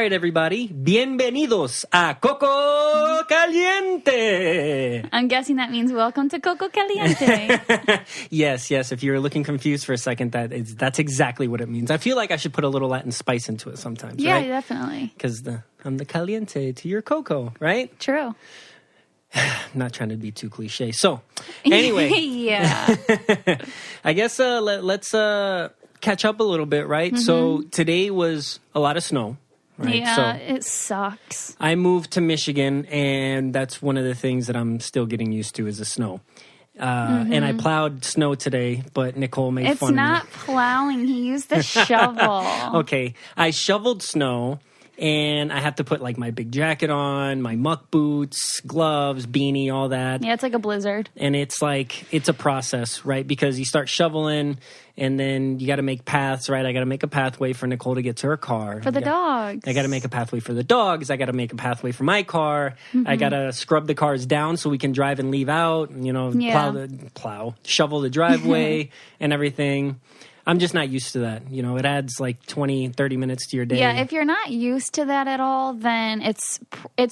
right, everybody. Bienvenidos a Coco Caliente. I'm guessing that means welcome to Coco Caliente. Yes. If you were looking confused for a second, that's exactly what it means. I feel like I should put a little Latin spice into it sometimes, yeah, right? definitely. Because I'm the caliente to your Coco, right? True. I'm not trying to be too cliche. So, anyway. Yeah. I guess let's catch up a little bit, right? Mm-hmm. So, today was a lot of snow. Right? Yeah, so it sucks. I moved to Michigan, and that's one of the things that I'm still getting used to is the snow. And I plowed snow today, but Nicole made fun of me. It's not plowing. He used the shovel. Okay. I shoveled snow, and I have to put like my big jacket on, my muck boots, gloves, beanie, all that. Yeah, it's like a blizzard. And it's a process, right? Because you start shoveling, and then you got to make paths, right? I got to make a pathway for Nicole to get to her car. For the dogs. I got to make a pathway for the dogs. I got to make a pathway for my car. Mm-hmm. I got to scrub the cars down so we can drive and leave out, shovel the driveway and everything. I'm just not used to that. It adds like 20, 30 minutes to your day. Yeah, if you're not used to that at all, then it's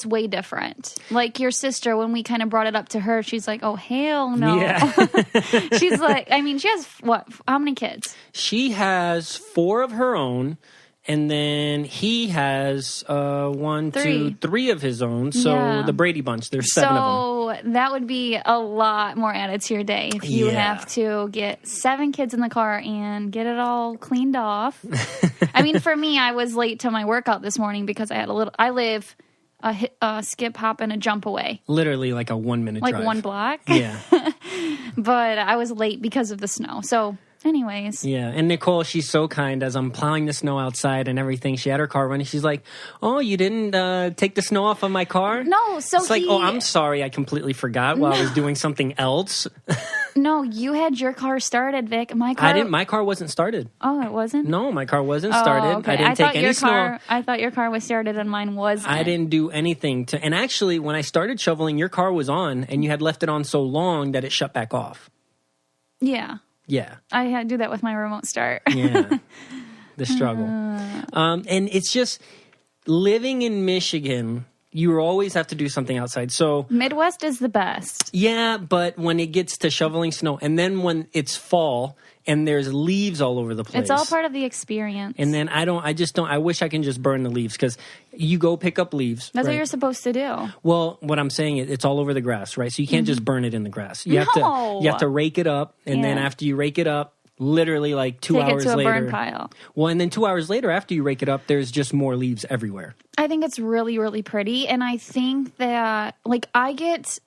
way different. Like your sister, when we kind of brought it up to her, she's like, oh, hell no. Yeah. She's like, she has how many kids? She has 4 of her own. And then he has 3 of his own. So the Brady Bunch, there's 7 of them. So that would be a lot more added to your day if you have to get 7 kids in the car and get it all cleaned off. For me, I was late to my workout this morning because I live a skip, hop, and a jump away. Literally like a 1-minute drive. Like 1 block. Yeah. But I was late because of the snow. So... anyways. Yeah, and Nicole, she's so kind. As I'm plowing the snow outside and everything, she had her car running. She's like, oh, you didn't take the snow off of my car? No, so it's like, oh, I'm sorry. I completely forgot while I was doing something else. No, you had your car started, Vic. My car wasn't started. Oh, it wasn't? No, my car wasn't started. Okay. I didn't take any snow. I thought your car was started and mine wasn't. I didn't do anything to... And actually, when I started shoveling, your car was on, and you had left it on so long that it shut back off. Yeah. Yeah. I had to do that with my remote start. Yeah. The struggle. And it's just living in Michigan, you always have to do something outside. So Midwest is the best. Yeah, but when it gets to shoveling snow, and then when it's fall and there's leaves all over the place. It's all part of the experience. And then I wish I can just burn the leaves because you go pick up leaves. That's what you're supposed to do. Well, what I'm saying is it's all over the grass, right? So you can't just burn it in the grass. You have to rake it up, and then after you rake it up, literally like 2 hours later. Take it to a burn pile. Well, and then 2 hours later, after you rake it up, there's just more leaves everywhere. I think it's really, really pretty, and I think that I get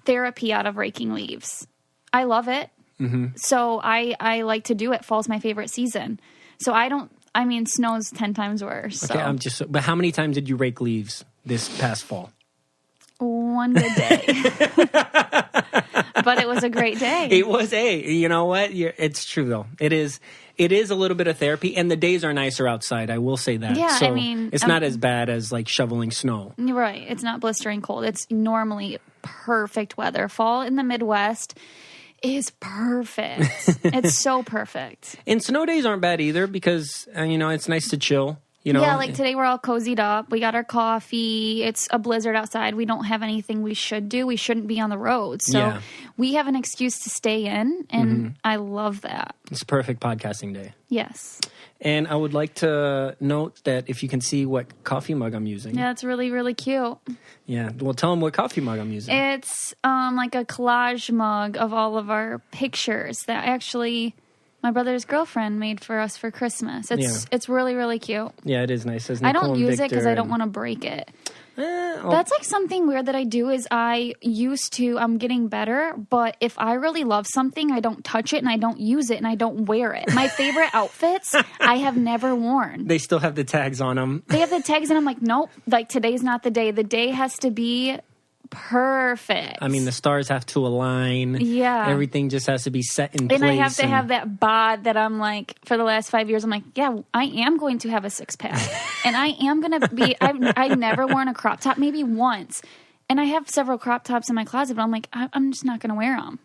therapy out of raking leaves. I love it. Mm-hmm. So I like to do it. Fall's my favorite season. So snow's 10 times worse. Okay, so. But how many times did you rake leaves this past fall? One good day. But it was a great day. It was you know what? It's true though. It is a little bit of therapy, and the days are nicer outside. I will say that. Yeah, so it's not as bad as like shoveling snow. Right. It's not blistering cold. It's normally perfect weather. Fall in the Midwest is perfect. It's so perfect. And snow days aren't bad either because, it's nice to chill. Yeah, like today we're all cozied up. We got our coffee. It's a blizzard outside. We don't have anything we should do. We shouldn't be on the road. So we have an excuse to stay in, and I love that. It's a perfect podcasting day. Yes. And I would like to note that if you can see what coffee mug I'm using. Yeah, it's really, really cute. Yeah. Well, tell them what coffee mug I'm using. It's like a collage mug of all of our pictures that actually my brother's girlfriend made for us for Christmas. It's really, really cute. Yeah, it is nice. I don't use it because I don't want to break it. That's like something weird that I do is I'm getting better, but if I really love something, I don't touch it and I don't use it and I don't wear it. My favorite outfits, I have never worn. They still have the tags on them. They have the tags and I'm like, nope, like today's not the day. The day has to be perfect. The stars have to align. Yeah. Everything just has to be set in place. And I have to have that bod that I'm like, for the last 5 years, I'm like, yeah, I am going to have a 6-pack. And I am going to be, I've never worn a crop top, maybe once. And I have several crop tops in my closet, but I'm like, I'm just not going to wear them.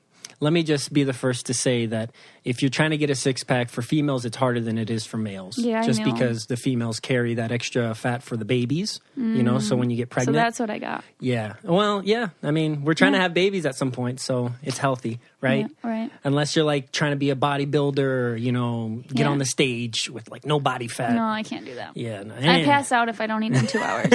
let me just be the first to say that if you're trying to get a six-pack for females, it's harder than it is for males. Yeah, just I know. because the females carry that extra fat for the babies, you know, so when you get pregnant. So that's what I got. Yeah. Well, yeah. I mean, we're trying to have babies at some point, so it's healthy, right? Yeah, right. Unless you're like trying to be a bodybuilder, or, you know, get on the stage with like no body fat. No, I can't do that. Yeah. No. I pass out if I don't eat in 2 hours.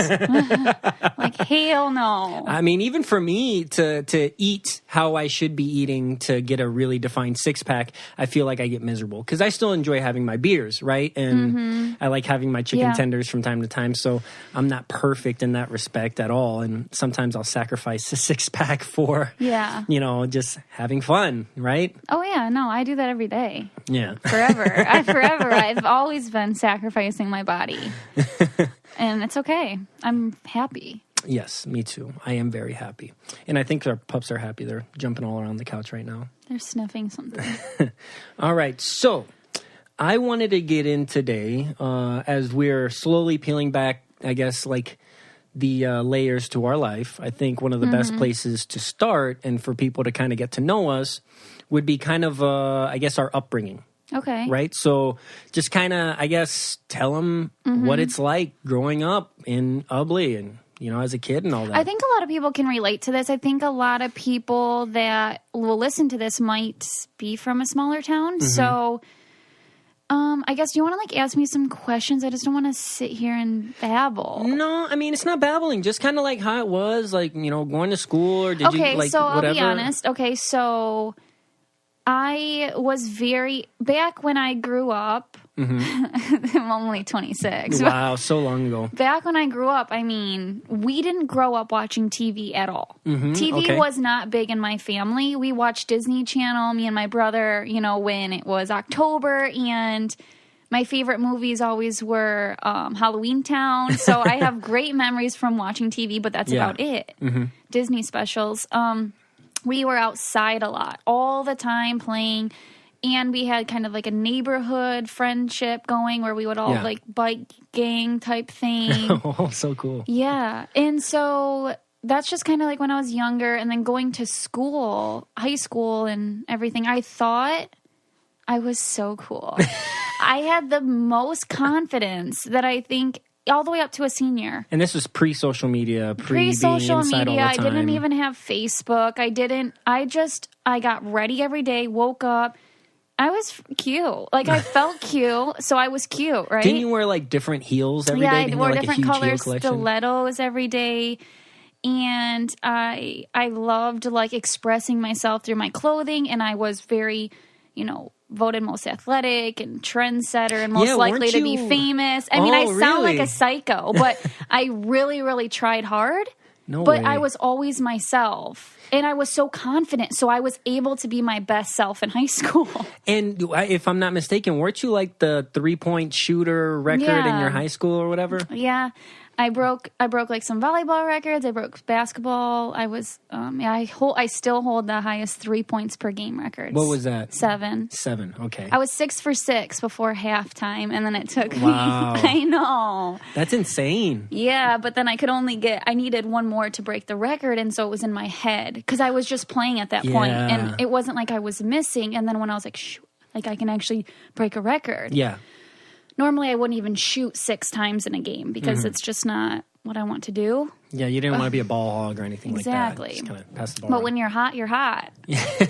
Like, hell no. I mean, even for me to eat how I should be eating to get a really defined six-pack, I feel like I get miserable because I still enjoy having my beers, right? And I like having my chicken tenders from time to time. So I'm not perfect in that respect at all. And sometimes I'll sacrifice a six-pack for, you know, just having fun, right? Oh, yeah. No, I do that every day. Yeah. Forever. I've always been sacrificing my body. And it's okay. I'm happy. Yes, me too. I am very happy. And I think our pups are happy. They're jumping all around the couch right now. They're sniffing something. All right. So I wanted to get in today as we're slowly peeling back, I guess, like the layers to our life. I think one of the best places to start and for people to kind of get to know us would be kind of, I guess, our upbringing. Okay. Right? So just kind of, I guess, tell them what it's like growing up in Ubley and, you know, as a kid and all that. I think a lot of people can relate to this. I think a lot of people that will listen to this might be from a smaller town. So I guess you want to like ask me some questions. I just don't want to sit here and babble. No, I mean, it's not babbling. Just kind of like how it was, like, you know, going to school or did you like so whatever? I'll be honest. Okay, so I was back when I grew up, I'm only 26. Wow, so long ago. Back when I grew up, I mean, we didn't grow up watching TV at all. TV was not big in my family. We watched Disney Channel, me and my brother, you know, when it was October, and my favorite movies always were Halloween Town. So I have great memories from watching TV, but that's about it. Disney specials. We were outside a lot, all the time playing, and we had kind of like a neighborhood friendship going where we would all like bike gang type thing. Oh, so cool. Yeah. And so that's just kind of like when I was younger, and then going to school, high school and everything, I thought I was so cool. I had the most confidence that I think all the way up to a senior. And this was pre-social media, pre-social media. I didn't even have Facebook. I got ready every day, woke up. I was cute. Like, I felt cute, so I was cute, right? Didn't you wear, like, different heels every day? Yeah, I wore like different colors, stilettos every day. And I loved, like, expressing myself through my clothing, and I was very, you know, voted most athletic and trendsetter and most likely to be famous. I mean, I sound like a psycho, but I really, really tried hard. But I was always myself. And I was so confident. So I was able to be my best self in high school. And if I'm not mistaken, weren't you like the 3-point shooter record in your high school or whatever? Yeah. I broke like some volleyball records. I broke basketball. I was I still hold the highest 3 points per game records. What was that? 7. 7. Okay. I was 6 for 6 before halftime, and then it took me. Wow. I know. That's insane. Yeah, but then I needed one more to break the record, and so it was in my head because I was just playing at that point, and it wasn't like I was missing. And then when I was like, shoot, like I can actually break a record. Yeah. Normally, I wouldn't even shoot 6 times in a game because it's just not what I want to do. Yeah, you didn't want to be a ball hog or anything like that. Exactly. Just kind of pass the ball But around. when you're hot, you're hot.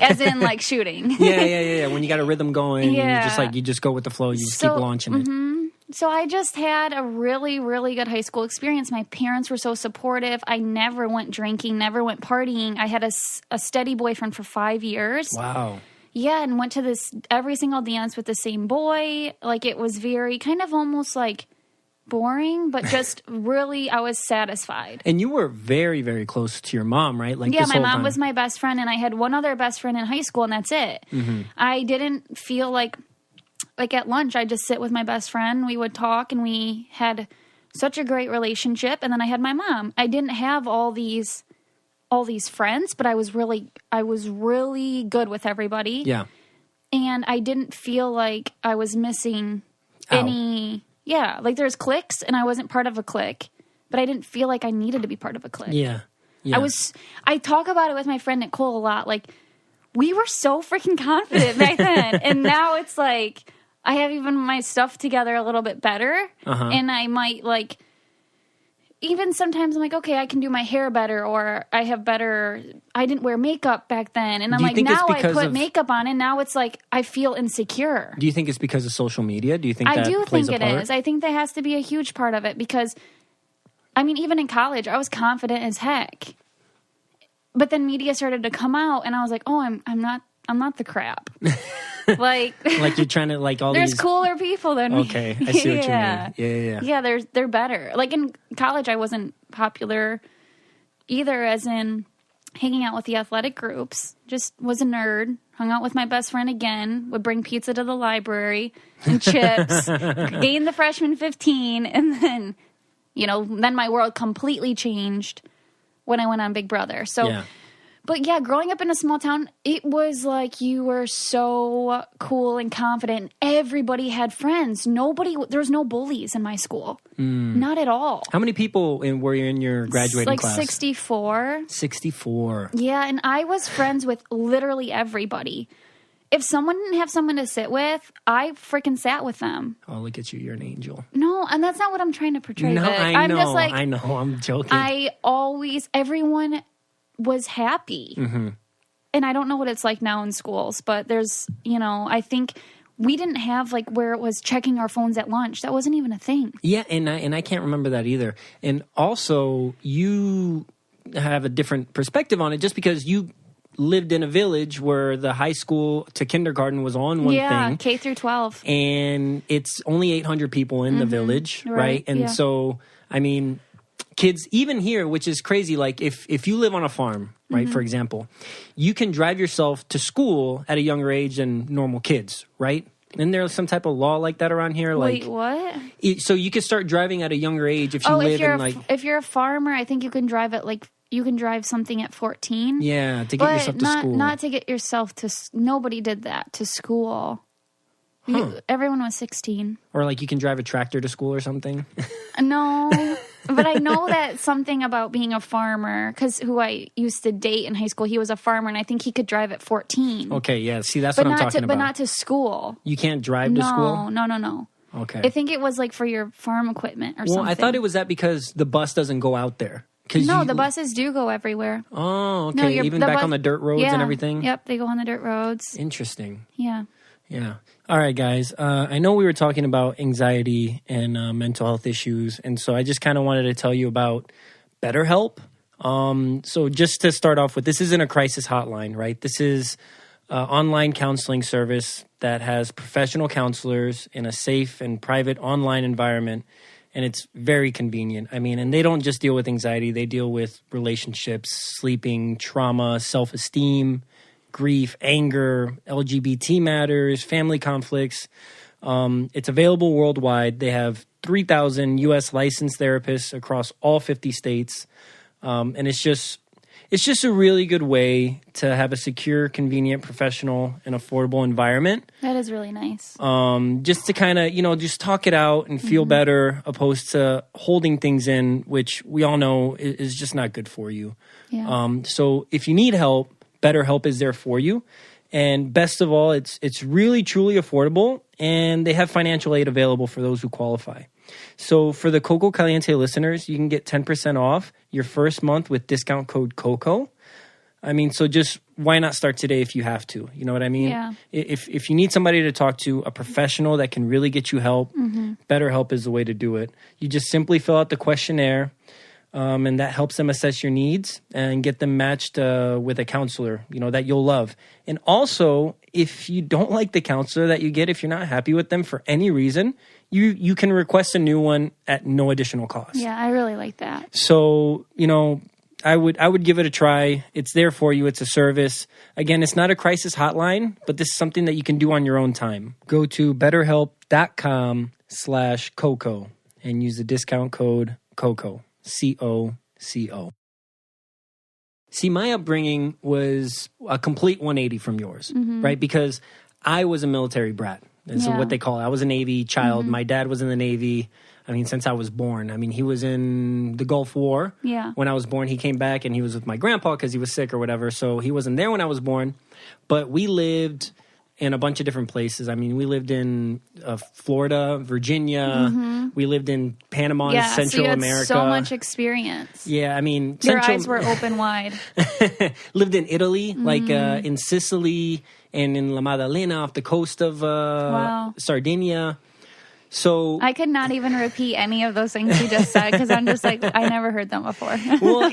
As in, like, shooting. Yeah. When you got a rhythm going, you just go with the flow. You just keep launching it. So I just had a really, really good high school experience. My parents were so supportive. I never went drinking, never went partying. I had a steady boyfriend for 5 years. Wow. Yeah, and went to every single dance with the same boy. Like, it was very kind of almost like boring, but just really, I was satisfied. And you were very, very close to your mom, right? Like, yeah, my mom was my best friend, and I had one other best friend in high school, and that's it. I didn't feel like at lunch, I'd just sit with my best friend. We would talk, and we had such a great relationship. And then I had my mom. I didn't have all these friends, but I was really good with everybody. Yeah. And I didn't feel like I was missing any. Yeah. Like, there's cliques, and I wasn't part of a clique, but I didn't feel like I needed to be part of a clique. Yeah. I talk about it with my friend Nicole a lot. Like, we were so freaking confident back then. And now it's like, I have even my stuff together a little bit better. And I might like, even sometimes I'm like, okay, I can do my hair better, or I didn't wear makeup back then. And I'm like, now I put makeup on and now it's like, I feel insecure. Do you think it's because of social media? Do you think I that do plays think a part? It is. I think that has to be a huge part of it because, I mean, even in college, I was confident as heck. But then media started to come out and I was like, oh, I'm not the crap. Like you're trying to like all there's these cooler people than me. Okay, I see what you mean. Yeah, they're better. Like in college, I wasn't popular either, as in hanging out with the athletic groups. Just was a nerd. Hung out with my best friend again. Would bring pizza to the library and chips. Gained the freshman 15, and then then my world completely changed when I went on Big Brother. So. Yeah. But yeah, growing up in a small town, it was like you were so cool and confident. Everybody had friends. There was no bullies in my school. Not at all. How many people were in your graduating class? Like 64. 64. Yeah, and I was friends with literally everybody. If someone didn't have someone to sit with, I freaking sat with them. Oh, look at you. You're an angel. No, and that's not what I'm trying to portray. No, Vic. I know. I'm just like, I know. I'm joking. Everyone was happy. And I don't know what it's like now in schools, but there's, I think we didn't have like where it was checking our phones at lunch. That wasn't even a thing. Yeah, and I can't remember that either. And also, you have a different perspective on it just because you lived in a village where the high school to kindergarten was on one thing. Yeah, K through 12. And it's only 800 people in the village, right? And so, I mean, kids, even here, which is crazy, like if you live on a farm, right, for example, you can drive yourself to school at a younger age than normal kids, right? Isn't there some type of law like that around here? Wait, what? So you can start driving at a younger age if you live in like... if you're a farmer, I think you can drive at like... You can drive something at 14. Yeah, to get yourself to school. Not to get yourself to... Nobody did that to school. Everyone was 16. Or like you can drive a tractor to school or something? No... But I know that something about being a farmer, because who I used to date in high school, he was a farmer, and I think he could drive at 14. Okay, yeah. See, that's what I'm talking about. But not to school. You can't drive to school? No. Okay. I think it was like for your farm equipment or something. Well, I thought it was that because the bus doesn't go out there. No, the buses do go everywhere. Oh, okay. No, even back on the dirt roads and everything? Yep, they go on the dirt roads. Interesting. Yeah. Yeah. All right, guys. I know we were talking about anxiety and mental health issues, and so I just kind of wanted to tell you about BetterHelp. So just to start off with, this isn't a crisis hotline, right? This is an online counseling service that has professional counselors in a safe and private online environment, and it's very convenient. I mean, and they don't just deal with anxiety. They deal with relationships, sleeping, trauma, self-esteem, grief, anger, LGBT matters, family conflicts. It's available worldwide. They have 3,000 U.S. licensed therapists across all 50 states. And it's just a really good way to have a secure, convenient, professional, and affordable environment. That is really nice. Just to kind of, just talk it out and feel better opposed to holding things in, which we all know is just not good for you. Yeah. So if you need help, BetterHelp is there for you. And best of all, it's really, truly affordable, and they have financial aid available for those who qualify. So for the Coco Caliente listeners, you can get 10% off your first month with discount code COCO. I mean, so just why not start today if you have to? You know what I mean? Yeah. If you need somebody to talk to, a professional that can really get you help, BetterHelp is the way to do it. You just simply fill out the questionnaire, and that helps them assess your needs and get them matched with a counselor, that you'll love. And also, if you don't like the counselor that you get, if you're not happy with them for any reason, you can request a new one at no additional cost. Yeah, I really like that. So, I would give it a try. It's there for you. It's a service. Again, it's not a crisis hotline, but this is something that you can do on your own time. Go to betterhelp.com/Coco and use the discount code COCO. COCO. See, my upbringing was a complete 180 from yours, right? Because I was a military brat. That's what they call it. I was a Navy child. My dad was in the Navy. I mean, since I was born. I mean, he was in the Gulf War. Yeah. When I was born, he came back and he was with my grandpa because he was sick or whatever. So he wasn't there when I was born. But we lived in a bunch of different places. I mean, we lived in Florida, Virginia. We lived in Panama and Central so you had America. So much experience. Yeah, I mean, your eyes were open wide. Lived in Italy, like in Sicily and in La Maddalena off the coast of Sardinia. So I could not even repeat any of those things you just said because I'm just like, I never heard them before. Well,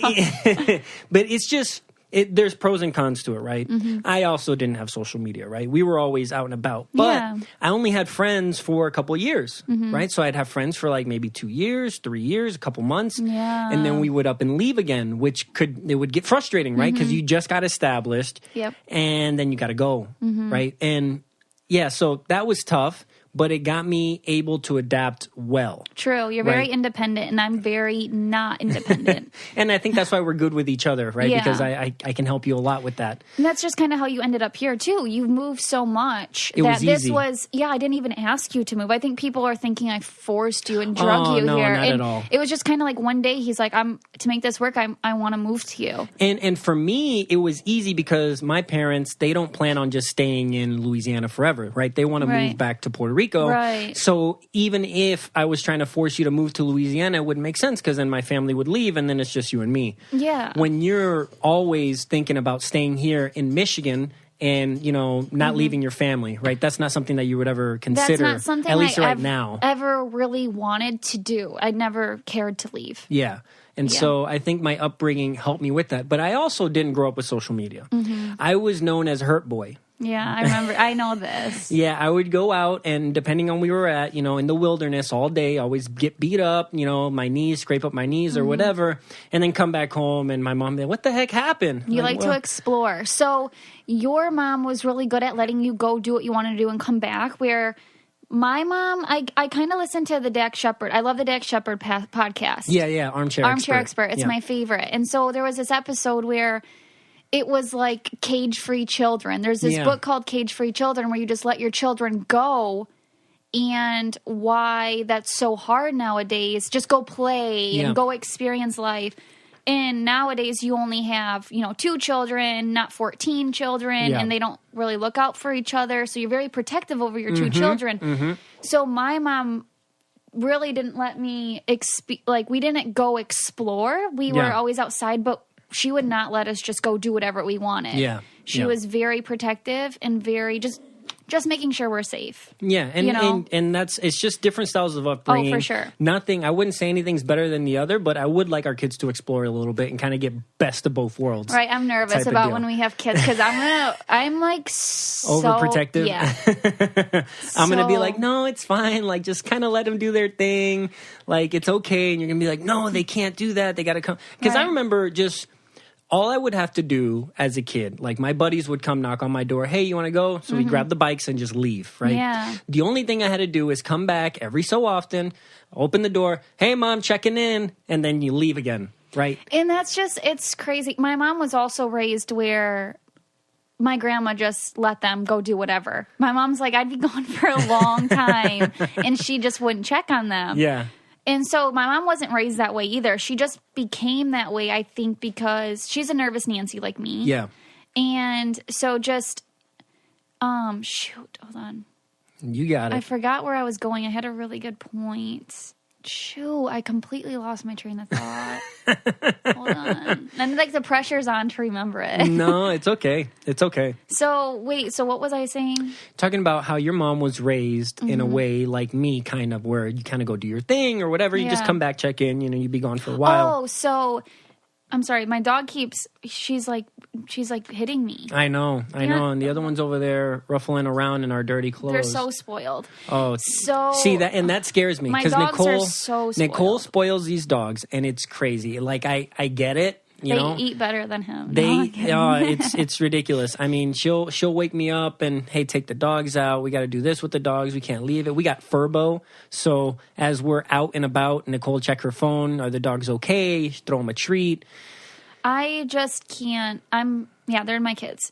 but it's just, there's pros and cons to it, right? I also didn't have social media, right? We were always out and about. But I only had friends for a couple of years, right? So I'd have friends for like maybe 2 years, 3 years, a couple months. Yeah. And then we would up and leave again, which it would get frustrating, right? Because you just got established. Yep. And then you got to go, right? And yeah, so that was tough. But it got me able to adapt well. True. You're very independent, and I'm very not independent. And I think that's why we're good with each other, right? Yeah. Because I can help you a lot with that. And that's just kind of how you ended up here, too. You've moved so much it that was this easy. was, I didn't even ask you to move. I think people are thinking I forced you and drug you no, here. Not and at all. It was just kind of like one day he's like, to make this work, I want to move to you. And for me, it was easy because my parents, they don't plan on just staying in Louisiana forever, right? They want to move back to Puerto Rico. Right. So even if I was trying to force you to move to Louisiana, it wouldn't make sense because then my family would leave and then it's just you and me. Yeah. When you're always thinking about staying here in Michigan and, not leaving your family, right? That's not something that you would ever consider. That's not something at least I right now. ever really wanted to do. I never cared to leave. Yeah. And so I think my upbringing helped me with that. But I also didn't grow up with social media. I was known as Hurt Boy. Yeah, I remember. I know this. Yeah, I would go out and depending on where we were at, in the wilderness all day, always get beat up, my knees, scrape up my knees or whatever, and then come back home and my mom would be like, what the heck happened? You like to explore. So your mom was really good at letting you go do what you wanted to do and come back, where my mom, I kind of listened to the Dak Shepard. I love the Dak Shepard podcast. Yeah, Armchair Expert. It's my favorite. And so there was this episode where it was like cage-free children. There's this book called Cage-Free Children where you just let your children go, and why that's so hard nowadays. Just go play and go experience life. And nowadays you only have, 2 children, not 14 children, and they don't really look out for each other. So you're very protective over your 2 children. So my mom really didn't let me, we didn't go explore. We were always outside, but she would not let us just go do whatever we wanted. Yeah. She was very protective and very just making sure we're safe. Yeah, and it's just different styles of upbringing. Oh, for sure. I wouldn't say anything's better than the other, but I would like our kids to explore a little bit and kind of get best of both worlds. Right, I'm nervous about when we have kids because I'm like so... Overprotective? Yeah. I'm going to be like, no, it's fine. Like, just kind of let them do their thing. Like, it's okay. And you're going to be like, no, they can't do that. They got to come. Because I remember just... all I would have to do as a kid, like my buddies would come knock on my door. Hey, you want to go? So we'd grab the bikes and just leave, right? Yeah. The only thing I had to do is come back every so often, open the door. Hey, Mom, checking in. And then you leave again, right? And that's it's crazy. My mom was also raised where my grandma just let them go do whatever. My mom's like, I'd be gone for a long time and she just wouldn't check on them. Yeah. And so my mom wasn't raised that way either. She just became that way, I think, because she's a nervous Nancy like me. Yeah. And so just, hold on. You got it. I forgot where I was going. I had a really good point. I completely lost my train of thought. Hold on. And the pressure's on to remember it. No, it's okay. It's okay. So, wait, what was I saying? Talking about how your mom was raised in a way like me, kind of, where you kind of go do your thing or whatever. You just come back, check in, you'd be gone for a while. Oh, so... I'm sorry, my dog she's like hitting me. I know. And the other one's over there ruffling around in our dirty clothes. They're so spoiled. Oh, see that, and that scares me because Nicole spoils these dogs, and it's crazy. Like I get it. They eat better than him. It's ridiculous. I mean, she'll wake me up and, hey, take the dogs out. We got to do this with the dogs. We can't leave it. We got Furbo. So as we're out and about, Nicole check her phone. Are the dogs okay? Throw them a treat. I just can't. They're my kids.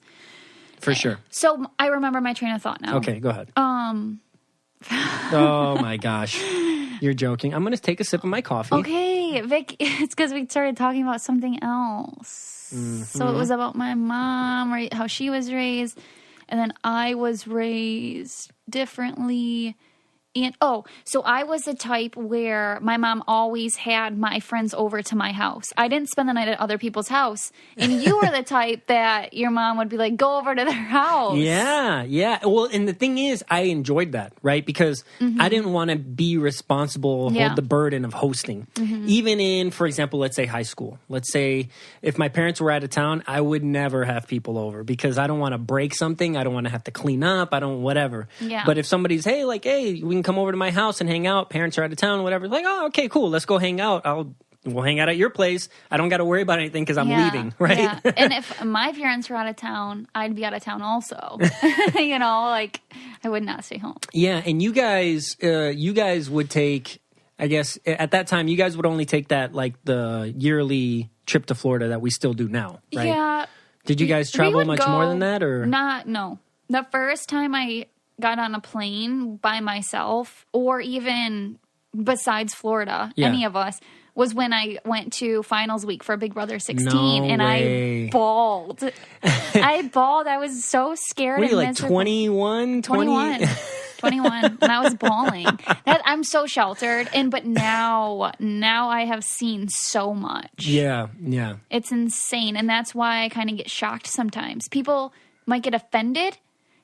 For sure. So I remember my train of thought now. Okay, go ahead. Oh my gosh. You're joking. I'm going to take a sip of my coffee. Okay, Vic, it's because we started talking about something else. Mm-hmm. So it was about my mom, right? How she was raised. And then I was raised differently. And so I was the type where my mom always had my friends over to my house. I didn't spend the night at other people's house. And you were the type that your mom would be like, go over to their house. Yeah. Well, and the thing is, I enjoyed that, right? Because I didn't want to be responsible, hold the burden of hosting. Even in, for example, let's say high school. Let's say if my parents were out of town, I would never have people over because I don't want to break something. I don't want to have to clean up. I don't, whatever. Yeah. But if somebody's, hey, we can come over to my house and hang out. Parents are out of town, whatever. Like, oh, okay, cool. Let's go hang out. We'll hang out at your place. I don't got to worry about anything because I'm leaving, right? Yeah. And if my parents were out of town, I'd be out of town also. I would not stay home. Yeah, and you guys would take, I guess, at that time, you guys would only take that, the yearly trip to Florida that we still do now, right? Yeah. Did you guys travel much more than that, or? No. The first time I got on a plane by myself, or even besides Florida, any of us, was when I went to finals week for Big Brother 16, and I bawled. I was so scared. What are you, like 21? 21. 21, and I was bawling. I'm so sheltered, but now I have seen so much. Yeah. It's insane, and that's why I kind of get shocked sometimes. People might get offended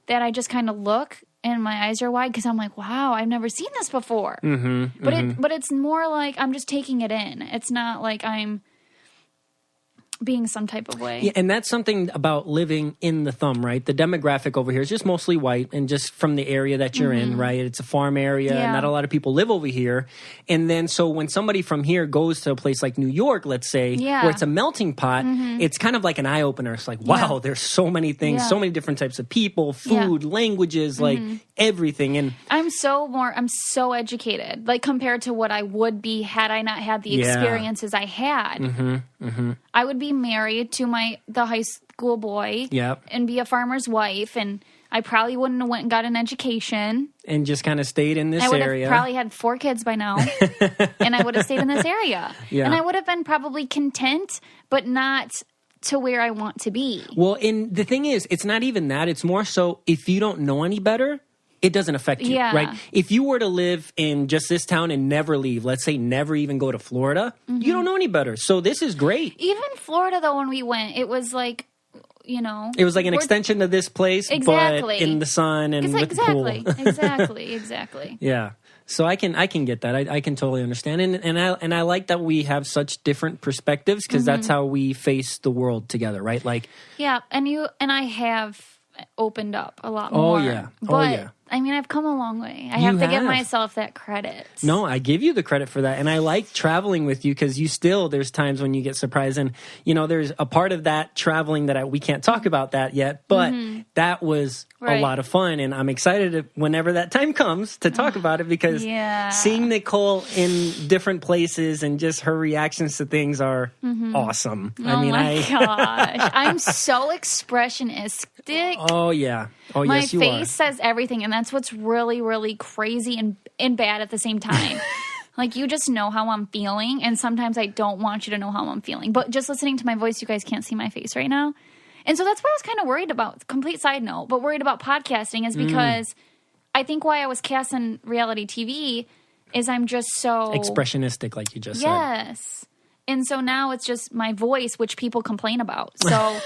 that I just kind of look and my eyes are wide because I'm like, wow, I've never seen this before. But it's more like I'm just taking it in. It's not like I'm being some type of way. Yeah, and that's something about living in the Thumb, right? The demographic over here is just mostly white, and just from the area that you're in, right? It's a farm area. Yeah. Not a lot of people live over here. And then so when somebody from here goes to a place like New York, let's say, where it's a melting pot, it's kind of like an eye-opener. It's like, wow, there's so many things, so many different types of people, food, languages, like everything. And I'm so educated, compared to what I would be had I not had the experiences I had. I would be married to the high school boy and be a farmer's wife, and I probably wouldn't have went and got an education. And just kind of stayed in this area. I would have probably had 4 kids by now, and I would have stayed in this area. Yeah. And I would have been probably content, but not to where I want to be. Well, and the thing is, it's not even that. It's more so if you don't know any better, it doesn't affect you, right? If you were to live in just this town and never leave, let's say never even go to Florida, you don't know any better. So this is great. Even Florida, though, when we went, it was like, it was like an extension of this place, but in the sun and with the pool. Exactly. Yeah. So I can get that. I can totally understand, and I like that we have such different perspectives because that's how we face the world together, right? And I have opened up a lot more. But I mean, I've come a long way. I have to give myself that credit. No, I give you the credit for that. And I like traveling with you because there's times when you get surprised. And, there's a part of that traveling that we can't talk about that yet, but that was a lot of fun. And I'm excited whenever that time comes to talk about it because seeing Nicole in different places and just her reactions to things are awesome. My gosh. I'm so expressionistic. Oh, yeah. Oh, my yes, you are. My face says everything, and that's what's really, really crazy and bad at the same time. You just know how I'm feeling, and sometimes I don't want you to know how I'm feeling. But just listening to my voice, you guys can't see my face right now. And so that's what I was kind of worried about. Complete side note, but worried about podcasting is because I think why I was cast in reality TV is I'm just so... expressionistic, like you just said. Yes. And so now it's just my voice, which people complain about. So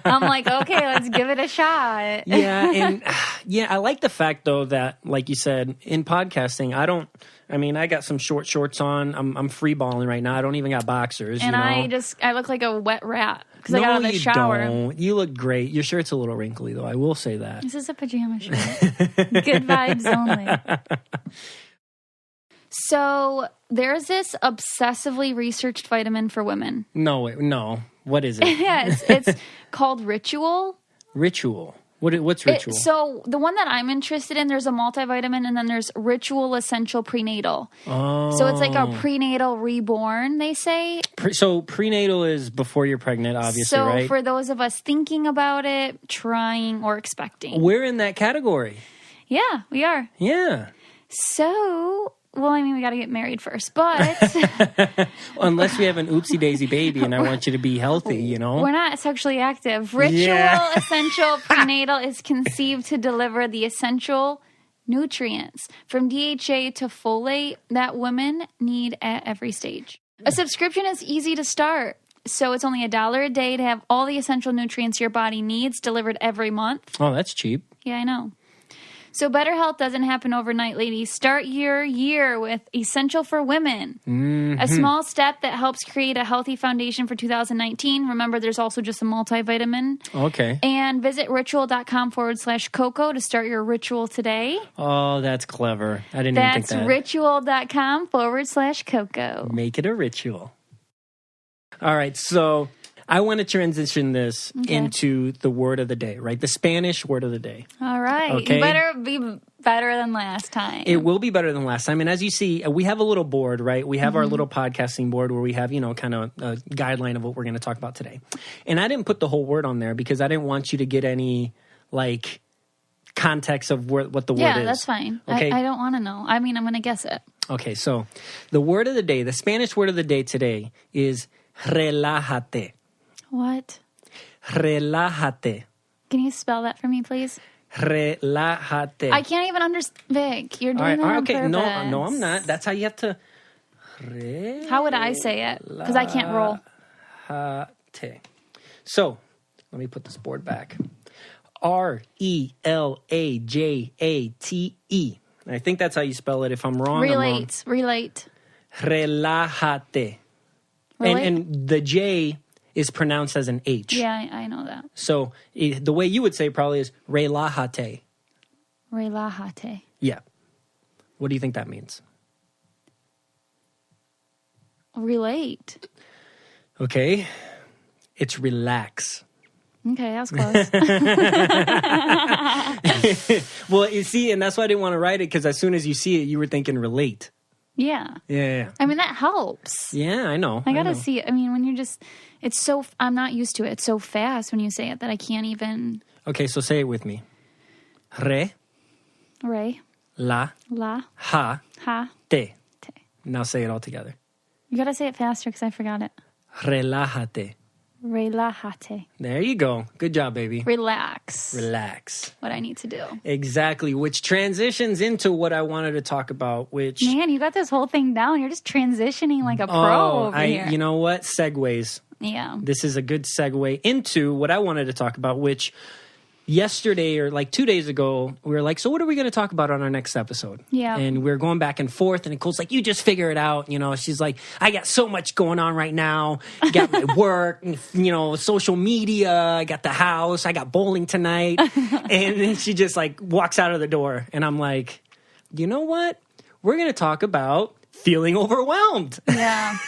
I'm like, okay, let's give it a shot. I like the fact, though, that, like you said, in podcasting, I got some short shorts on. I'm free balling right now. I don't even got boxers. And I look like a wet rat because I got out of the shower. Don't. You look great. Your shirt's a little wrinkly, though. I will say that. This is a pajama shirt. Good vibes only. So there's this obsessively researched vitamin for women. No. What is it? It's called Ritual. Ritual. What's Ritual? So the one that I'm interested in, there's a multivitamin, and then there's Ritual Essential Prenatal. Oh. So it's like a prenatal reborn, they say. So prenatal is before you're pregnant, obviously, right? So for those of us thinking about it, trying, or expecting. We're in that category. Yeah, we are. Yeah. So Well, I mean, we got to get married first, but unless we have an oopsie daisy baby, and I want you to be healthy, you know, we're not sexually active. Ritual Essential Prenatal is conceived to deliver the essential nutrients from DHA to folate that women need at every stage. A subscription is easy to start, so it's only $1 a day to have all the essential nutrients your body needs delivered every month. Oh, that's cheap. Yeah, I know. So better health doesn't happen overnight, ladies. Start your year with Essential for Women, a small step that helps create a healthy foundation for 2019. Remember, there's also just a multivitamin. Okay. And visit ritual.com/Coco to start your ritual today. Oh, that's clever. I didn't even think that. That's ritual.com/Coco. Make it a ritual. All right, so I want to transition this into the word of the day, right? The Spanish word of the day. All right. Okay. You better be better than last time. It will be better than last time. And as you see, we have a little board, right? We have our little podcasting board where we have, kind of a guideline of what we're going to talk about today. And I didn't put the whole word on there because I didn't want you to get any, context of what the word is. Yeah, that's fine. Okay. I don't want to know. I mean, I'm going to guess it. Okay, so the word of the day, the Spanish word of the day today is relájate. What? Relájate. Can you spell that for me, please? Relájate. I can't even understand. Vic, you're doing that on purpose. No, I'm not. That's how you have to. How would I say it? Because I can't roll. So, let me put this board back. Relajate. I think that's how you spell it. If I'm wrong, Relate. Relájate. And the J is pronounced as an H. Yeah, I know that. So the way you would say probably is relájate. Relájate. Yeah. What do you think that means? Relate. Okay. It's relax. Okay, that was close. Well, you see, and that's why I didn't want to write it, because as soon as you see it, you were thinking relate. Yeah. Yeah. I mean, that helps. Yeah, I know. I gotta see it. I mean, when you're just, I'm not used to it. It's so fast when you say it that I can't even. Okay, so say it with me. Re. La. Ha. Te. Now say it all together. You gotta say it faster because I forgot it. Relájate. Relájate. There you go. Good job, baby. Relax. What I need to do. Exactly, which transitions into what I wanted to talk about, which... Man, you got this whole thing down. You're just transitioning like a pro over here. You know what? Segues. Yeah. This is a good segue into what I wanted to talk about, which yesterday or 2 days ago, we were like, so what are we going to talk about on our next episode? Yeah. And we were going back and forth, and Nicole's like, you just figure it out. She's like, I got so much going on right now. I got my work, social media. I got the house. I got bowling tonight. And then she just walks out of the door. And I'm like, you know what? We're going to talk about feeling overwhelmed. Yeah.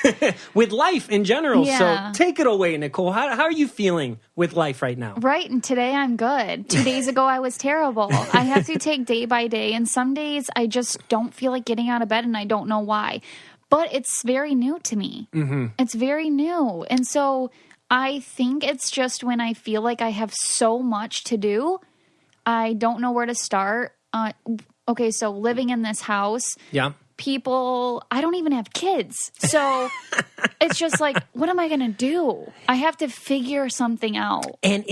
With life in general. Yeah. So take it away, Nicole. How are you feeling with life right now? Right. And today I'm good. 2 days ago, I was terrible. I have to take day by day. And some days I just don't feel like getting out of bed and I don't know why. But it's very new to me. Mm-hmm. It's very new. And so I think it's just when I feel like I have so much to do, I don't know where to start. Okay, so living in this house. Yeah. People, I don't even have kids. So it's just like, what am I going to do? I have to figure something out. And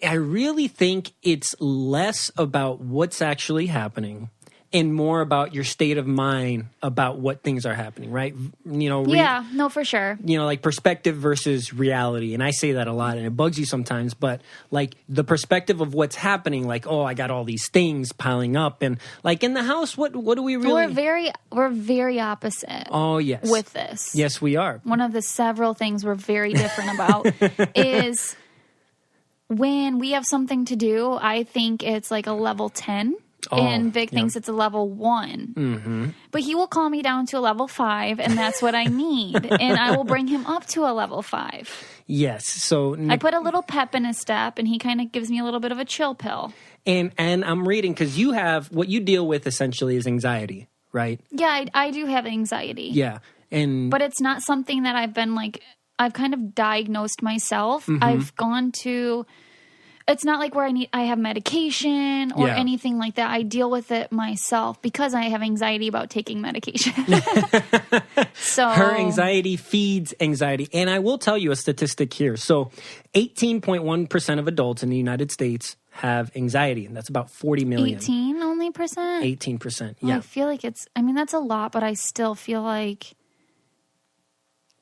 I really think it's less about what's actually happening and more about your state of mind about what things are happening, right? Yeah, no, for sure. Perspective versus reality. And I say that a lot and it bugs you sometimes, but the perspective of what's happening, I got all these things piling up and in the house, what do we really... We're very opposite. Oh, yes. With this. Yes, we are. One of the several things we're very different about is when we have something to do, I think it's a level 10. And Vic thinks it's a level 1. Mm-hmm. But he will call me down to a level 5, and that's what I need. And I will bring him up to a level 5. Yes. So I put a little pep in his step, and he kind of gives me a little bit of a chill pill. And I'm reading, because you have, what you deal with essentially is anxiety, right? Yeah, I do have anxiety. Yeah. But it's not something that I've been I've kind of diagnosed myself. Mm-hmm. I've gone to... it's not like where I have medication or anything like that. I deal with it myself because I have anxiety about taking medication. So her anxiety feeds anxiety. And I will tell you a statistic here. So 18.1% of adults in the United States have anxiety, and that's about 40 million. 18 only percent? 18%. Well, yeah. I feel like that's a lot, but I still feel like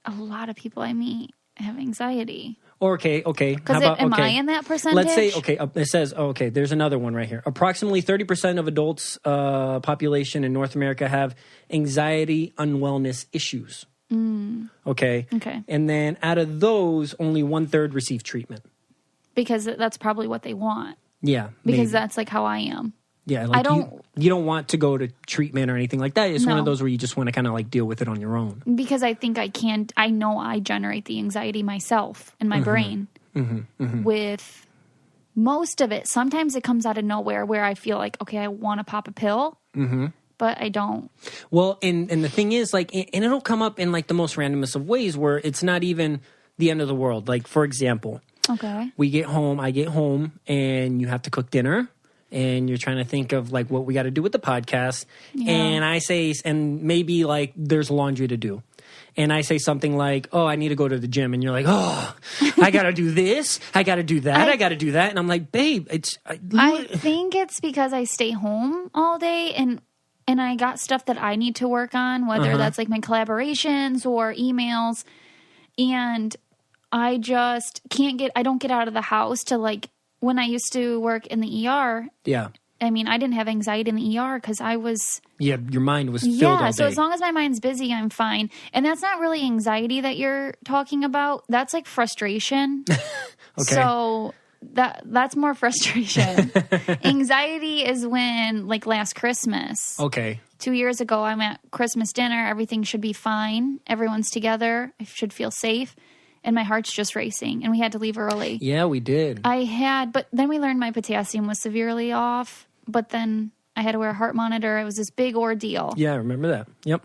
a lot of people I meet have anxiety. Okay. Because am I in that percentage? Let's say, it says, there's another one right here. Approximately 30% of adults population in North America have anxiety unwellness issues. Okay. And then out of those, only 1/3 receive treatment. Because that's probably what they want. Yeah. Because that's like how I am. Yeah, like you don't want to go to treatment or anything like that. It's one of those where you just want to kind of like deal with it on your own. Because I think I know I generate the anxiety myself in my brain with most of it. Sometimes it comes out of nowhere where I feel like, okay, I want to pop a pill, but I don't. Well, and the thing is, like, and it'll come up in like the most randomest of ways where it's not even the end of the world. Like, for example, I get home and you have to cook dinner. And you're trying to think of like what we got to do with the podcast. Yeah. And I say, and maybe like there's laundry to do. And I say something like, oh, I need to go to the gym. And you're like, oh, I got to do this. I got to do that. I got to do that. And I'm like, babe, I think it's because I stay home all day and I got stuff that I need to work on, whether that's like my collaborations or emails. And I just I don't get out of the house to like, when I used to work in the ER, I mean, I didn't have anxiety in the ER because I was... Yeah, your mind was filled all day. So as long as my mind's busy, I'm fine. And that's not really anxiety that you're talking about. That's like frustration. So that's more frustration. Anxiety is when, like last Christmas. 2 years ago, I'm at Christmas dinner. Everything should be fine. Everyone's together. I should feel safe. And my heart's just racing. And we had to leave early. Yeah, we did. But then we learned my potassium was severely off. But then I had to wear a heart monitor. It was this big ordeal. Yeah, I remember that. Yep.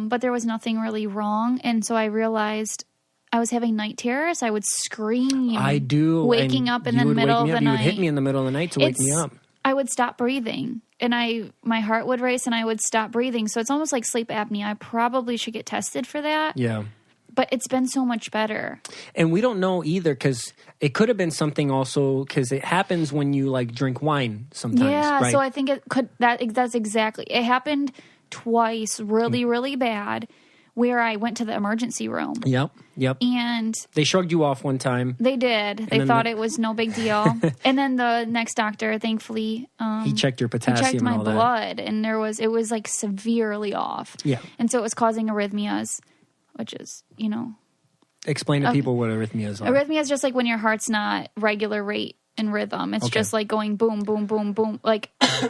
But there was nothing really wrong. And so I realized I was having night terrors. I would scream. I do. Waking up in the middle of the night. You would hit me in the middle of the night to wake me up. I would stop breathing. And my heart would race and I would stop breathing. So it's almost like sleep apnea. I probably should get tested for that. Yeah. But it's been so much better. And we don't know either because it could have been something also because it happens when you like drink wine sometimes. Yeah, right? So I think it could. That's exactly. It happened twice, really, really bad, where I went to the emergency room. Yep. And they shrugged you off one time. They did. They thought it was no big deal. And then the next doctor, thankfully, he checked your potassium. He checked my and all blood, and it was like severely off. Yeah. And so it was causing arrhythmias. Which is, Explain to people what arrhythmias are. Arrhythmia is just like when your heart's not regular rate and rhythm. It's just like going boom, boom, boom, boom. Like, I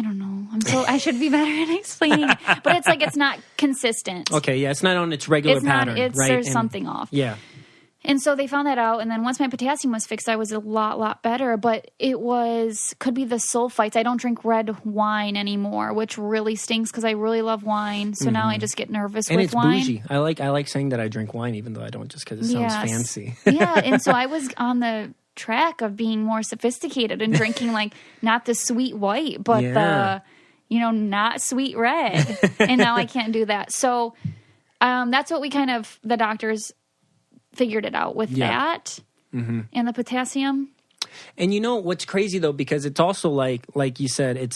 don't know. I should be better at explaining it. But it's like it's not consistent. Okay, yeah. It's not on its regular pattern, right? There's something off. Yeah. And so they found that out. And then once my potassium was fixed, I was a lot better. But could be the sulfites. I don't drink red wine anymore, which really stinks because I really love wine. So now I just get nervous with wine. And it's bougie. I like saying that I drink wine, even though I don't, just because it sounds fancy. Yeah. And so I was on the track of being more sophisticated and drinking like not the sweet white, but the, not sweet red. And now I can't do that. So that's what the doctors figured it out with that and the potassium. And what's crazy though, because it's also like you said,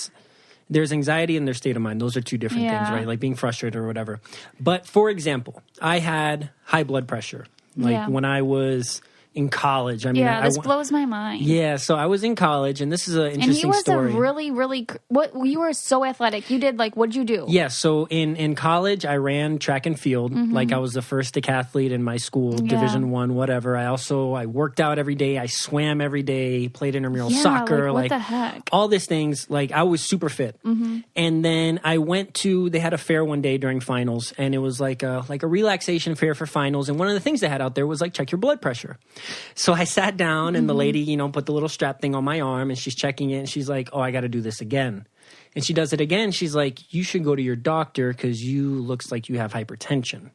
there's anxiety and there's state of mind. Those are two different things, right? Like being frustrated or whatever. But for example, I had high blood pressure when I was in college. I mean, this blows my mind. Yeah, so I was in college, and this is an interesting story. And he was a really, really... you were so athletic. You did, what'd you do? Yeah, so in college, I ran track and field. Like, I was the first decathlete in my school, Division I, whatever. I worked out every day. I swam every day, played intramural soccer. What the heck? All these things. I was super fit. And then I went they had a fair one day during finals, and it was like a relaxation fair for finals. And one of the things they had out there was, check your blood pressure. So I sat down and the lady, put the little strap thing on my arm and she's checking it and she's like, oh, I got to do this again. And she does it again. She's like, you should go to your doctor because looks like you have hypertension.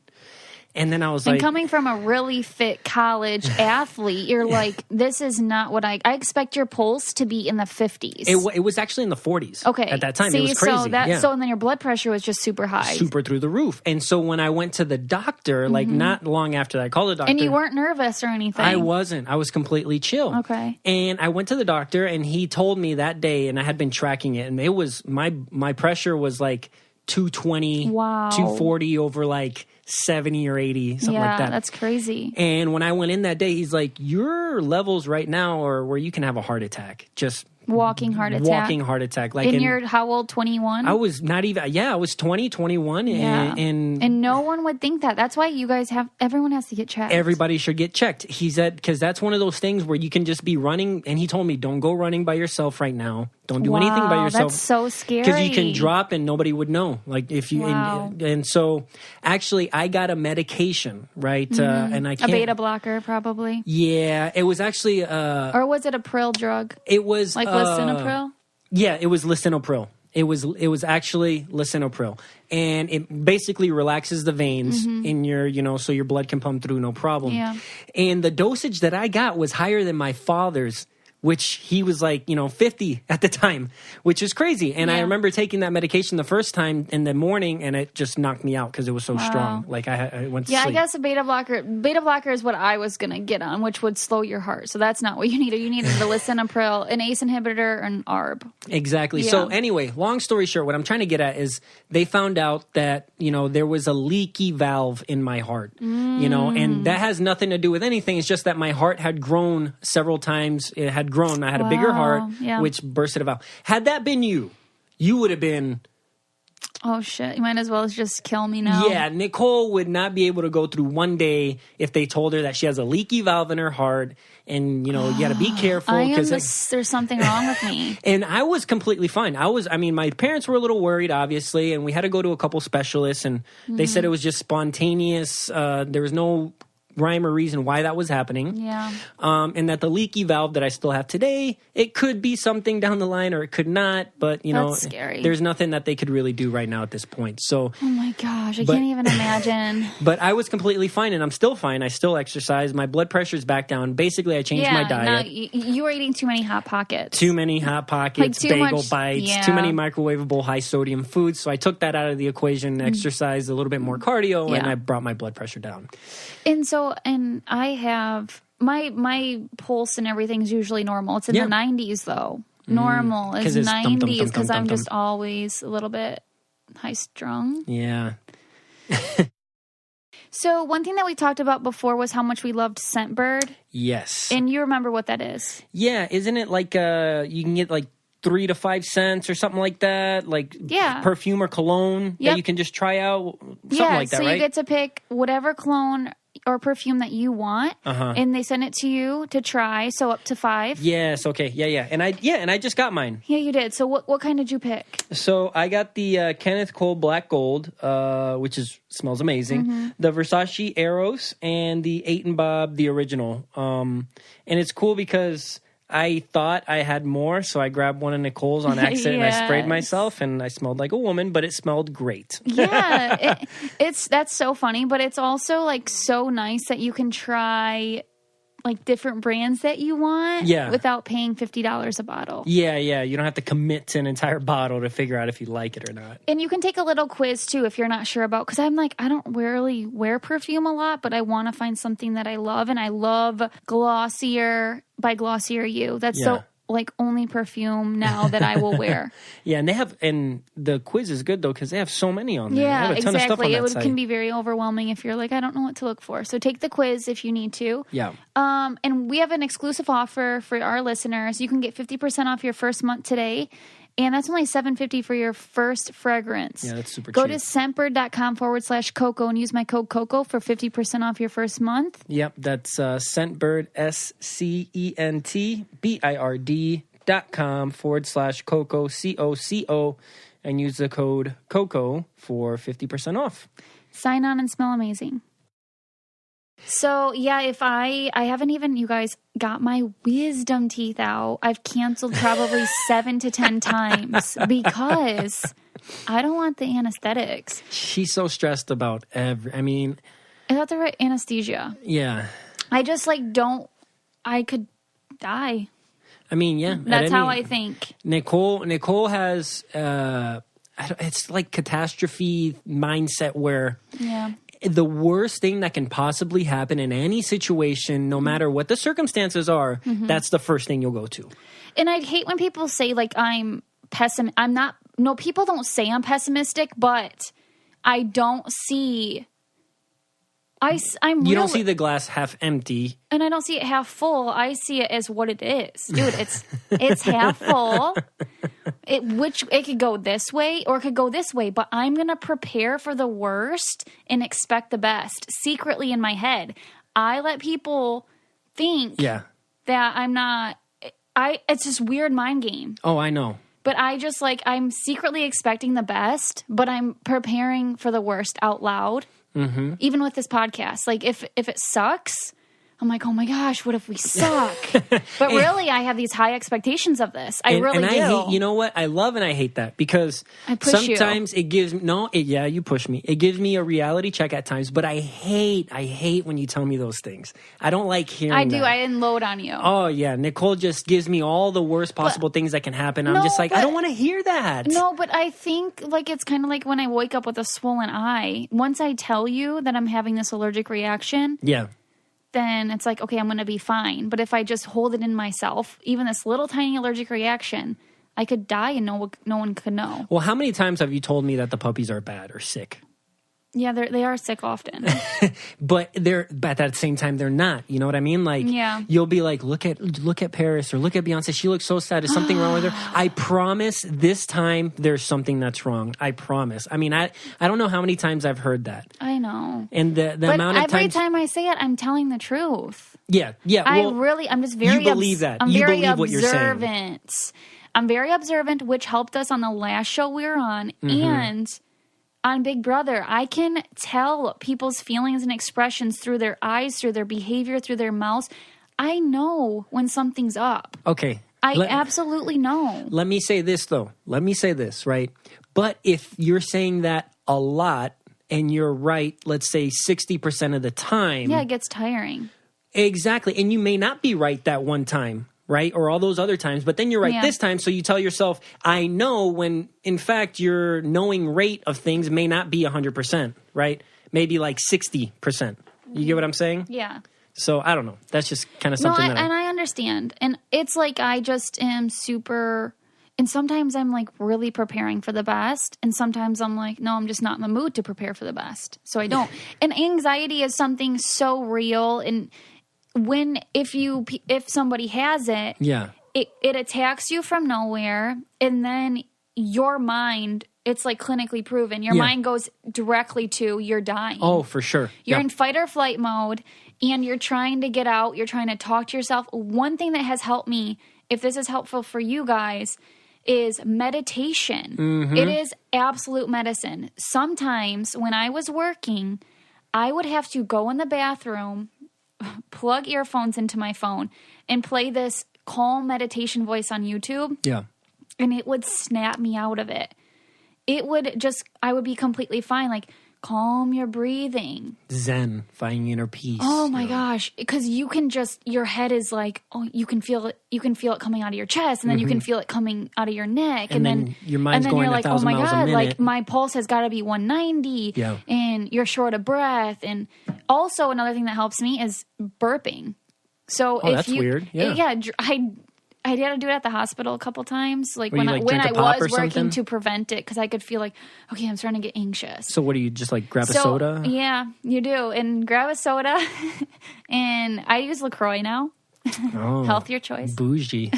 And then I was and coming from a really fit college athlete, you're like, this is not what I expect your pulse to be in the 50s. It was actually in the 40s. Okay. At that time, See, it was crazy. So and then your blood pressure was just super high. Super through the roof. And so when I went to the doctor, like not long after that, I called the doctor. And you weren't nervous or anything. I wasn't. I was completely chill. Okay. And I went to the doctor and he told me that day, and I had been tracking it, and it was, my pressure was like 220, 240 over like 70 or 80, something like that. Yeah, that's crazy. And when I went in that day, he's like, your levels right now are where you can have a heart attack. Just walking heart attack. Like in your, how old, 21? I was not even, I was 20, 21. Yeah. And no one would think that. That's why you guys everyone has to get checked. Everybody should get checked. He said, because that's one of those things where you can just be running. And he told me, don't go running by yourself right now. Don't do anything by yourself. That's so scary. Because you can drop and nobody would know. Like if you, and so actually I got a medication, right? And I can't. A beta blocker, probably. Yeah. It was actually, or was it a Pril drug? It was like lisinopril? Yeah, it was lisinopril. It was actually lisinopril. And it basically relaxes the veins in your, so your blood can pump through no problem. Yeah. And the dosage that I got was higher than my father's, which he was like, 50 at the time, which is crazy. And I remember taking that medication the first time in the morning, and it just knocked me out because it was so strong. Like I went to sleep. I guess a beta blocker is what I was going to get on, which would slow your heart. So that's not what you needed. You needed the lisinopril, an ACE inhibitor, and ARB. Exactly. Yeah. So anyway, long story short, what I'm trying to get at is they found out that, there was a leaky valve in my heart, and that has nothing to do with anything. It's just that my heart had grown several times. It had grown. I had a bigger heart, which bursted a valve. Had that been you would have been... Oh, shit. You might as well just kill me now. Yeah, Nicole would not be able to go through one day if they told her that she has a leaky valve in her heart, and, you got to be careful. There's something wrong with me. And I was completely fine. My parents were a little worried, obviously, and we had to go to a couple specialists, and they said it was just spontaneous. There was no rhyme or reason why that was happening. Yeah. And that the leaky valve that I still have today, it could be something down the line or it could not, but that's scary. There's nothing that they could really do right now at this point. So, oh my gosh, I can't even imagine. But I was completely fine, and I'm still fine. I still exercise. My blood pressure's back down. Basically, I changed my diet. You were eating too many Hot Pockets. Too many Hot Pockets, like bagel bites, too many microwavable high sodium foods. So I took that out of the equation, exercised a little bit more cardio, and I brought my blood pressure down. And I have my pulse and everything is usually normal. It's in the 90s though. Normal is 90s because I'm just always a little bit high strung. Yeah. So one thing that we talked about before was how much we loved Scentbird. Yes. And you remember what that is? Yeah. Isn't it like you can get like 3 to 5 cents or something like that, like perfume or cologne that you can just try out, something like that, so right? You get to pick whatever cologne or perfume that you want, and they send it to you to try. So up to 5. Yes. Okay. Yeah. And I just got mine. Yeah, you did. So what kind did you pick? So I got the Kenneth Cole Black Gold, which smells amazing. The Versace Eros and the 8 & Bob, the original. And it's cool because I thought I had more, so I grabbed one of Nicole's on accident and I sprayed myself, and I smelled like a woman, but it smelled great. Yeah, that's so funny, but it's also like so nice that you can try like different brands that you want without paying $50 a bottle. Yeah. You don't have to commit to an entire bottle to figure out if you like it or not. And you can take a little quiz too if you're not sure about, because I'm like, I don't really wear perfume a lot, but I want to find something that I love, and I love Glossier by Glossier You. That's so like only perfume now that I will wear. Yeah, and the quiz is good though because they have so many on there. Yeah, they have a ton exactly. Of stuff on that can be very overwhelming if you're like, I don't know what to look for. So take the quiz if you need to. Yeah. And we have an exclusive offer for our listeners. You can get 50% off your first month today. And that's only $7.50 for your first fragrance. Yeah, that's super cheap. Go to scentbird.com/Coco and use my code Coco for 50% off your first month. Yep, that's Scentbird, SCENTBIRD.com/Coco, COCO, and use the code Coco for 50% off. Sign on and smell amazing. So, yeah, if I haven't even, you guys, got my wisdom teeth out. I've canceled probably 7 to 10 times because I don't want the anesthetics. She's so stressed about Is that the right anesthesia? Yeah. I just I could die. I mean, yeah. That's how I think. Nicole has, it's like catastrophe mindset where the worst thing that can possibly happen in any situation, no matter what the circumstances are, that's the first thing you'll go to. And I'd hate when people say I'm pessimistic. I'm not. No, people don't say I'm pessimistic, but I don't see. You don't see the glass half empty, and I don't see it half full. I see it as what it is, dude. It's half full. It could go this way or it could go this way, but I'm gonna prepare for the worst and expect the best. Secretly in my head, I let people think that I'm not. It's this weird mind game. Oh, I know. But I just I'm secretly expecting the best, but I'm preparing for the worst out loud. Mm-hmm. Even with this podcast, if it sucks, I'm like, oh my gosh, what if we suck? But really, I have these high expectations of this. I really do. I hate, you know what? I love and I hate that because sometimes it gives you push me. It gives me a reality check at times, but I hate when you tell me those things. I don't like hearing I do. that. I unload on you. Oh yeah. Nicole just gives me all the worst possible things that can happen. I'm just I don't want to hear that. No, but I think it's kind of like when I wake up with a swollen eye. Once I tell you that I'm having this allergic reaction. Yeah. Then it's okay, I'm going to be fine. But if I just hold it in myself, even this little tiny allergic reaction, I could die and no one could know. Well, how many times have you told me that the puppies are bad or sick? Yeah, they are sick often. But at that same time, they're not. You know what I mean? You'll be like, look at Paris or look at Beyonce. She looks so sad. Is something wrong with her? I promise this time there's something that's wrong. I promise. I mean, I don't know how many times I've heard that. I know. And the amount of times. Every time I say it, I'm telling the truth. Yeah. I'm just very. You believe that. I'm you very believe what observant. you're saying. I'm very observant, which helped us on the last show we were on, and on Big Brother, I can tell people's feelings and expressions through their eyes, through their behavior, through their mouths. I know when something's up. Okay. I absolutely know. Let me say this, though. Right? But if you're saying that a lot and you're right, let's say 60% of the time. Yeah, it gets tiring. Exactly. And you may not be right that one time. Right? Or all those other times. But then you're right this time. So you tell yourself, I know, when in fact your knowing rate of things may not be 100%, right? Maybe 60%. You get what I'm saying? Yeah. So I don't know. That's just kind of something and I understand. And it's I just am super, and sometimes I'm really preparing for the best. And sometimes I'm no, I'm just not in the mood to prepare for the best. So I don't. And anxiety is something so real. And if somebody has it, it attacks you from nowhere, and then your mind, it's clinically proven. Your mind goes directly to you're dying. Oh, for sure. You're in fight or flight mode, and you're trying to get out. You're trying to talk to yourself. One thing that has helped me, if this is helpful for you guys, is meditation. Mm-hmm. It is absolute medicine. Sometimes when I was working, I would have to go in the bathroom, plug earphones into my phone, and play this calm meditation voice on YouTube. Yeah. And it would snap me out of it. I would be completely fine. Calm your breathing. Zen, finding inner peace. Oh my gosh. Because you can your head is you can feel it. You can feel it coming out of your chest, and then you can feel it coming out of your neck. And then your mind's going 1,000 miles a minute. My pulse has got to be 190. Yeah. And you're short of breath. And also another thing that helps me is burping. So that's weird. Yeah. I had to do it at the hospital a couple times, when I was working to prevent it, because I could feel okay, I'm starting to get anxious. So what do you just grab a soda? Yeah, you do, and grab a soda, and I use LaCroix now. Oh, healthier choice. Bougie.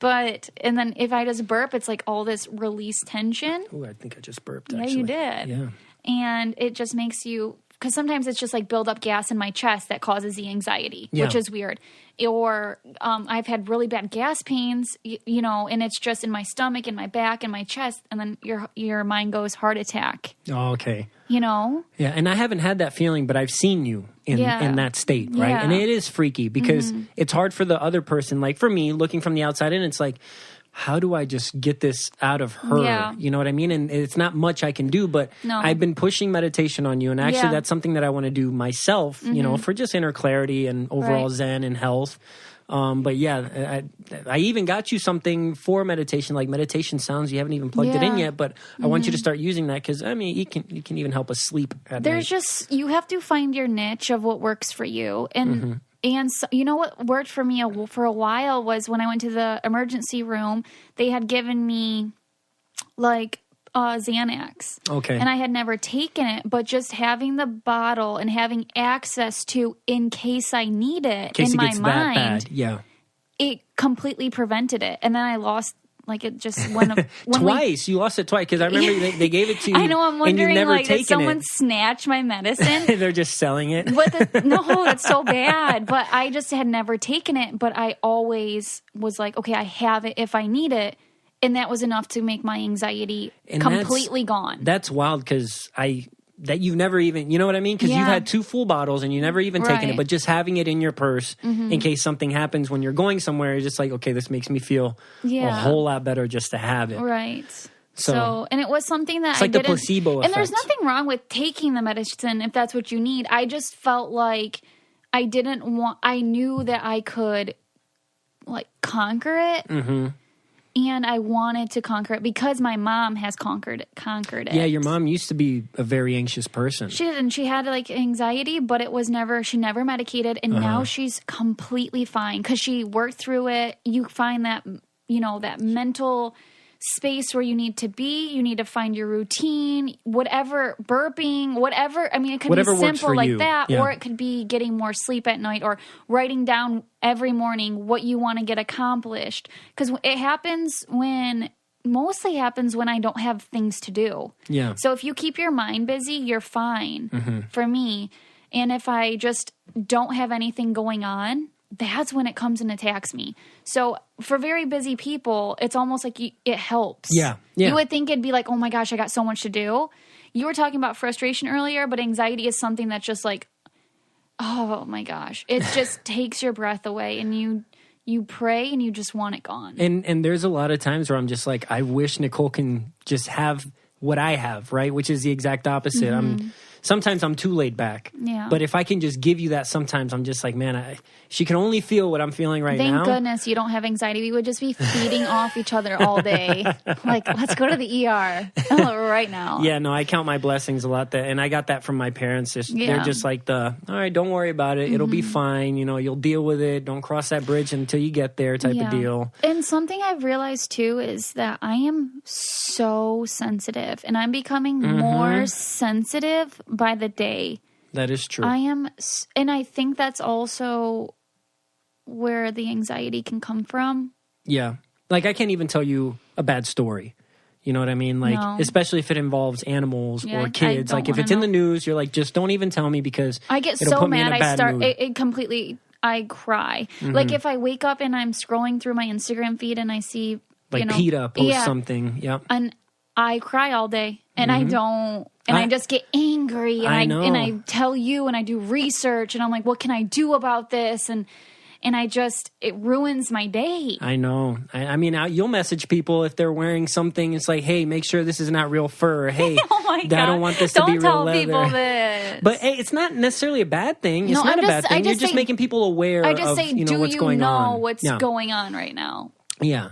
And then if I just burp, it's all this release tension. Oh, I think I just burped. Actually. Yeah, you did. Yeah, and it just makes you. Because sometimes it's just build up gas in my chest that causes the anxiety, which is weird. Or I've had really bad gas pains, and it's just in my stomach, in my back, in my chest, and then your mind goes heart attack. Oh, okay. Yeah, and I haven't had that feeling, but I've seen you in that state, right? Yeah. And it is freaky because it's hard for the other person. For me, looking from the outside in, it's how do I just get this out of her? Yeah. You know what I mean? And it's not much I can do, but I've been pushing meditation on you. And actually, that's something that I want to do myself, you know, for just inner clarity and overall zen and health. But yeah, I even got you something for meditation, like meditation sounds. You haven't even plugged it in yet, but I want you to start using that because, I mean, you can even help us sleep at There's night. just, you have to find your niche of what works for you. And so, you know what worked for me for a while was when I went to the emergency room, they had given me like Xanax. Okay. And I had never taken it, but just having the bottle and having access to in case I need it in my mind, it completely prevented it. And then I lost. Like it just twice. You lost it twice because I remember they gave it to you. I know. I'm wondering, and you never like, did someone it. snatch my medicine? They're just selling it. But no, that's so bad. But I just had never taken it. But I always was like, okay, I have it if I need it, and that was enough to make my anxiety completely gone. That's wild because that you've never even, you know what I mean? Because you've had 2 full bottles and you never even taken it, but just having it in your purse in case something happens when you're going somewhere, you're just like, okay, this makes me feel a whole lot better just to have it. Right. So and it was something that it's like the placebo effect. And there's nothing wrong with taking the medicine if that's what you need. I just felt like I knew that I could like conquer it. And I wanted to conquer it because my mom has conquered it. Yeah, your mom used to be a very anxious person. She did, and she had like anxiety, but she never medicated, and now she's completely fine because she worked through it. You find that, you know, that mental space where you need to be. You need to find your routine, whatever, burping, whatever. I mean, it could be simple like that, or it could be getting more sleep at night or writing down every morning what you want to get accomplished. Because it mostly happens when I don't have things to do. Yeah. So if you keep your mind busy, you're fine for me. And if I just don't have anything going on, that's when it comes and attacks me. So for very busy people, it's almost like it helps. Yeah. You would think it'd be like, oh my gosh, I got so much to do. You were talking about frustration earlier, but anxiety is something that's just like, oh my gosh. It just takes your breath away and you pray and you just want it gone. And there's a lot of times where I'm just like, I wish Nicole can just have what I have, right? Which is the exact opposite. Sometimes I'm too laid back. Yeah. But if I can just give you that, sometimes I'm just like, man, she can only feel what I'm feeling right now. Thank goodness you don't have anxiety. We would just be feeding off each other all day. Like, let's go to the ER right now. Yeah, no, I count my blessings a lot. And I got that from my parents. They're just like all right, don't worry about it. It'll be fine. You know, you'll deal with it. Don't cross that bridge until you get there type of deal. And something I've realized too is that I am so sensitive. And I'm becoming more sensitive by the day. That is true. I am, and I think that's also where the anxiety can come from. Yeah. Like, I can't even tell you a bad story. You know what I mean? Like, especially if it involves animals or kids. Like, if it's in the news, you're like, just don't even tell me because I get so mad. I cry. Like, if I wake up and I'm scrolling through my Instagram feed and I see, like, PETA post something. Yep. And I cry all day. And I don't, and I just get angry, and I tell you, and I do research, and I'm like, what can I do about this? And it ruins my day. I know. I mean, you'll message people if they're wearing something. It's like, hey, make sure this is not real fur. Or, hey, oh my God. I don't want this to be real leather. Don't tell people this. But hey, it's not necessarily a bad thing. It's not a bad thing. You're just making people aware of what's going on. Do you know what's going on right now? Yeah.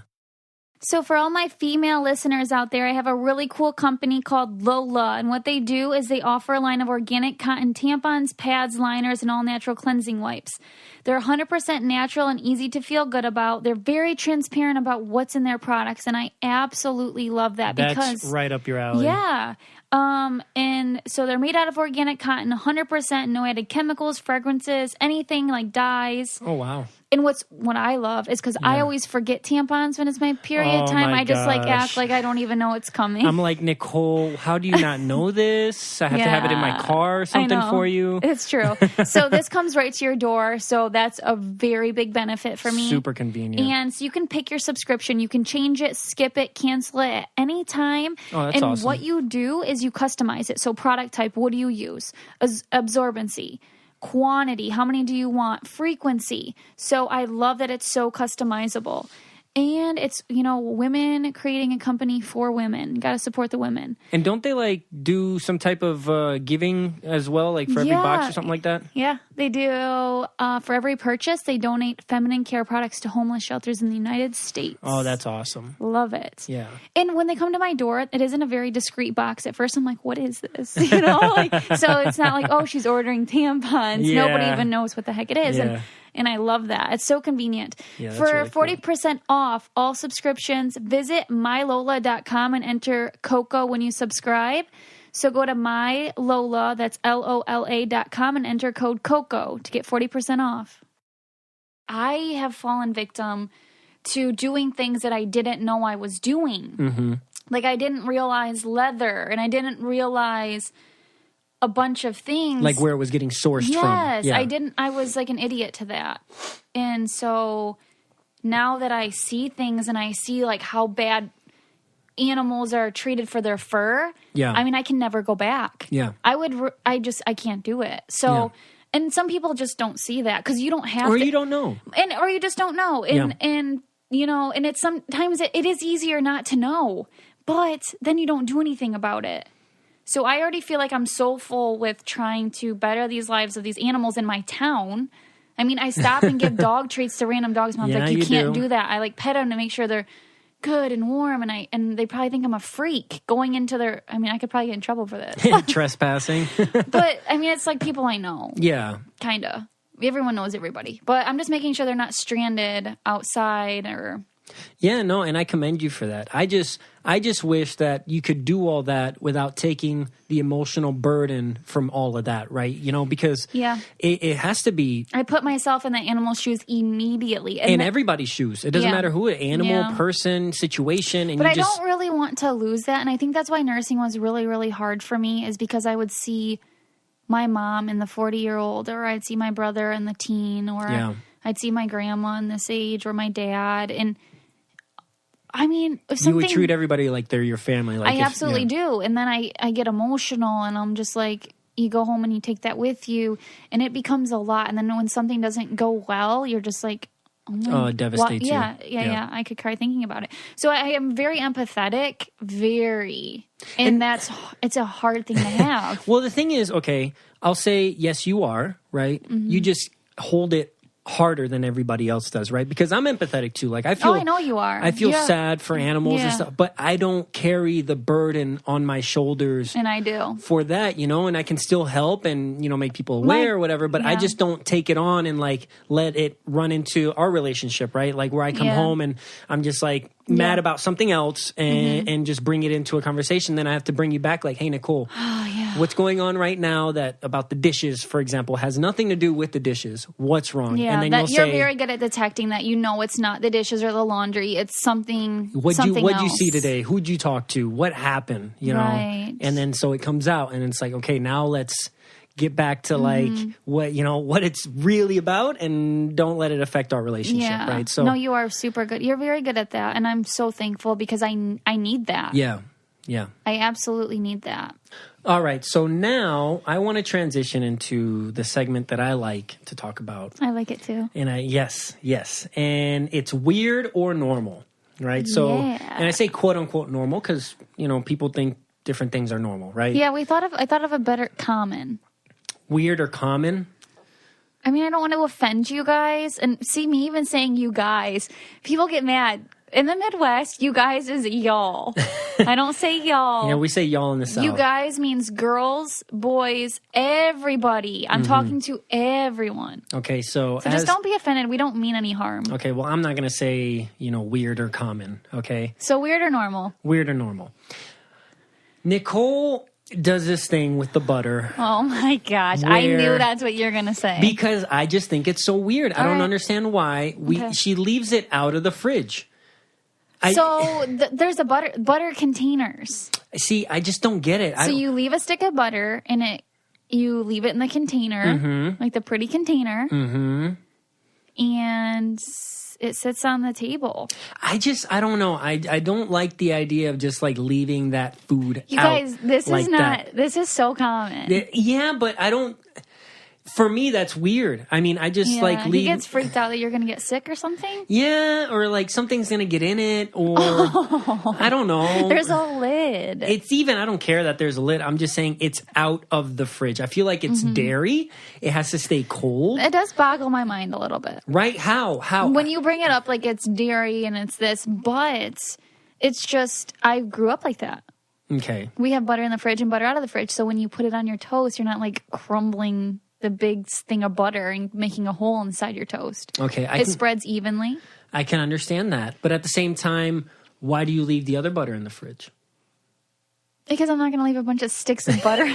So for all my female listeners out there, I have a really cool company called Lola. And what they do is they offer a line of organic cotton tampons, pads, liners, and all natural cleansing wipes. They're 100% natural and easy to feel good about. They're very transparent about what's in their products. And I absolutely love that. That's right up your alley. Yeah. And so they're made out of organic cotton, 100%, no added chemicals, fragrances, anything like dyes. Oh, wow. And what I love is because I always forget tampons when it's my period time. I just act like I don't even know it's coming. I'm like, Nicole, how do you not know this? I have to have it in my car or something for you. It's true. So this comes right to your door. So that's a very big benefit for me. Super convenient. And so you can pick your subscription. You can change it, skip it, cancel it at any time. Oh, that's awesome. What you do is you customize it. So product type, what do you use? Absorbency. Quantity, how many do you want? Frequency. So I love that it's so customizable. And it's, women creating a company for women. Got to support the women. And don't they like do some type of giving as well, like for every box or something like that? Yeah, they do. For every purchase, they donate feminine care products to homeless shelters in the United States. Oh, that's awesome. Love it. Yeah. And when they come to my door, it isn't a very discreet box. At first, I'm like, what is this? So it's not like, oh, she's ordering tampons. Yeah. Nobody even knows what the heck it is. Yeah. And I love that. It's so convenient. Yeah, For really 40% off all subscriptions, visit mylola.com and enter Coco when you subscribe. So go to mylola, that's LOLA.com, and enter code COCO to get 40% off. I have fallen victim to doing things that I didn't know I was doing. Mm-hmm. Like I didn't realize leather, and I didn't realize a bunch of things. Like where it was getting sourced from. Yes, Yeah. I didn't. I was like an idiot to that. And so now that I see things and I see like how bad animals are treated for their fur, Yeah. I mean, I can never go back. Yeah. I can't do it. So, Yeah. and some people just don't see that because you don't have Or to. you don't know. Or you just don't know. And and it's sometimes it is easier not to know, but then you don't do anything about it. So I already feel like I'm so full with trying to better these lives of these animals in my town. I mean, I stop and give dog treats to random dogs. And I'm like, you can't do that. I like pet them to make sure they're good and warm. And they probably think I'm a freak going into their, I mean, I could probably get in trouble for this. Trespassing. But I mean, it's like people I know. Yeah. Kind of. Everyone knows everybody. But I'm just making sure they're not stranded outside or... Yeah, no, and I commend you for that. I just wish that you could do all that without taking the emotional burden from all of that, right? Because it has to be... I put myself in the animal's shoes immediately. In everybody's shoes. It doesn't matter who, animal, person, situation. But I don't really want to lose that. And I think that's why nursing was really, really hard for me, is because I would see my mom in the 40-year-old, or I'd see my brother in the teen, or I'd see my grandma in this age, or my dad. And I mean, you would treat everybody like they're your family. Like I absolutely do. And then I get emotional, and I'm just like, you go home and you take that with you, and it becomes a lot. And then when something doesn't go well, you're just like, it devastates you. Yeah. I could cry thinking about it. So I am very empathetic, and it's a hard thing to have. Well, the thing is, okay, I'll say, yes, you are, right? Mm-hmm. You just hold it harder than everybody else does, right? Because I'm empathetic too. Like I know you are. I feel sad for animals and stuff, but I don't carry the burden on my shoulders. And I do. For that, and I can still help and, make people aware or whatever, but I just don't take it on and like let it run into our relationship, right? Like where I come home and I'm just like mad about something else and just bring it into a conversation. Then I have to bring you back like, hey, Nicole, what's going on right now about the dishes, for example, has nothing to do with the dishes. What's wrong? Yeah, and then you're very good at detecting that. It's not the dishes or the laundry. It's something else. What'd you see today? Who'd you talk to? What happened? Right. And then so it comes out and it's like, okay, now let's get back to like what it's really about, and don't let it affect our relationship, right? So no, you are super good. You're very good at that, and I'm so thankful because I need that. Yeah. I absolutely need that. All right, so now I want to transition into the segment that I like to talk about. I like it too. And yes, and it's weird or normal, right? So, and I say quote unquote normal because people think different things are normal, right? Yeah, I thought of a better common. Weird or common? I mean, I don't want to offend you guys. And see, me even saying you guys, people get mad. In the Midwest, you guys is y'all. I don't say y'all. Yeah, we say y'all in the South. You guys means girls, boys, everybody. I'm talking to everyone. Okay, so just don't be offended. We don't mean any harm. Okay, well, I'm not going to say, weird or common, okay? So weird or normal? Weird or normal. Nicole does this thing with the butter. Oh my gosh. I knew that's what you're going to say. Because I just think it's so weird. I don't understand why. She leaves it out of the fridge. There's the butter containers. See, I just don't get it. So you leave a stick of butter and you leave it in the container, like the pretty container, and it sits on the table. I don't know. I don't like the idea of just like leaving that food out. You guys, this like is not, this is so common. Yeah, but I don't. For me, that's weird. I mean, I just like leave. He gets freaked out that you're going to get sick or something. Yeah, or like something's going to get in it, or I don't know. There's a lid. It's even, I don't care that there's a lid. I'm just saying it's out of the fridge. I feel like it's dairy. It has to stay cold. It does boggle my mind a little bit. Right? How? When you bring it up like it's dairy and it's this, but it's just, I grew up like that. Okay. We have butter in the fridge and butter out of the fridge. So when you put it on your toast, you're not like crumbling the big thing of butter and making a hole inside your toast. Okay. It spreads evenly. I can understand that. But at the same time, why do you leave the other butter in the fridge? Because I'm not going to leave a bunch of sticks of butter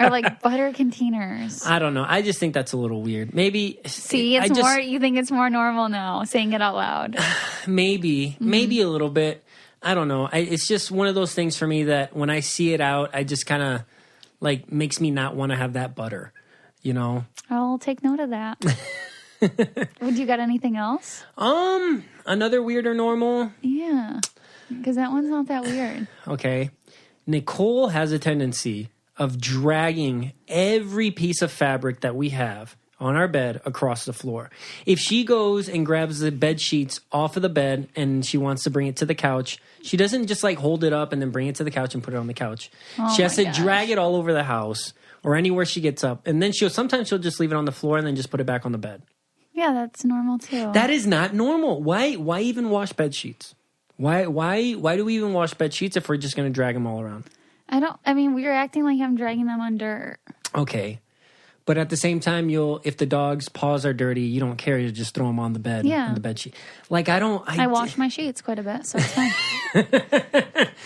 or like butter containers. I don't know. I just think that's a little weird. Maybe. See, it's more, you think it's more normal now saying it out loud. Maybe a little bit. I don't know. It's just one of those things for me that when I see it out, I just kind of like makes me not want to have that butter, you know? I'll take note of that. Would you got anything else? Another weird or normal? Yeah, because that one's not that weird. Okay. Nicole has a tendency of dragging every piece of fabric that we have on our bed across the floor. If she goes and grabs the bed sheets off of the bed and she wants to bring it to the couch, she doesn't just like hold it up and then bring it to the couch and put it on the couch. She has to drag it all over the house or anywhere she gets up. And then sometimes she'll just leave it on the floor and then just put it back on the bed. Yeah, that's normal too. That is not normal. Why even wash bed sheets? Why do we even wash bed sheets if we're just going to drag them all around? I mean, we were acting like I'm dragging them on dirt. Okay. But at the same time, if the dog's paws are dirty, you don't care. You just throw them on the bed, on the bed sheet. Like, I wash my sheets quite a bit, so it's fine.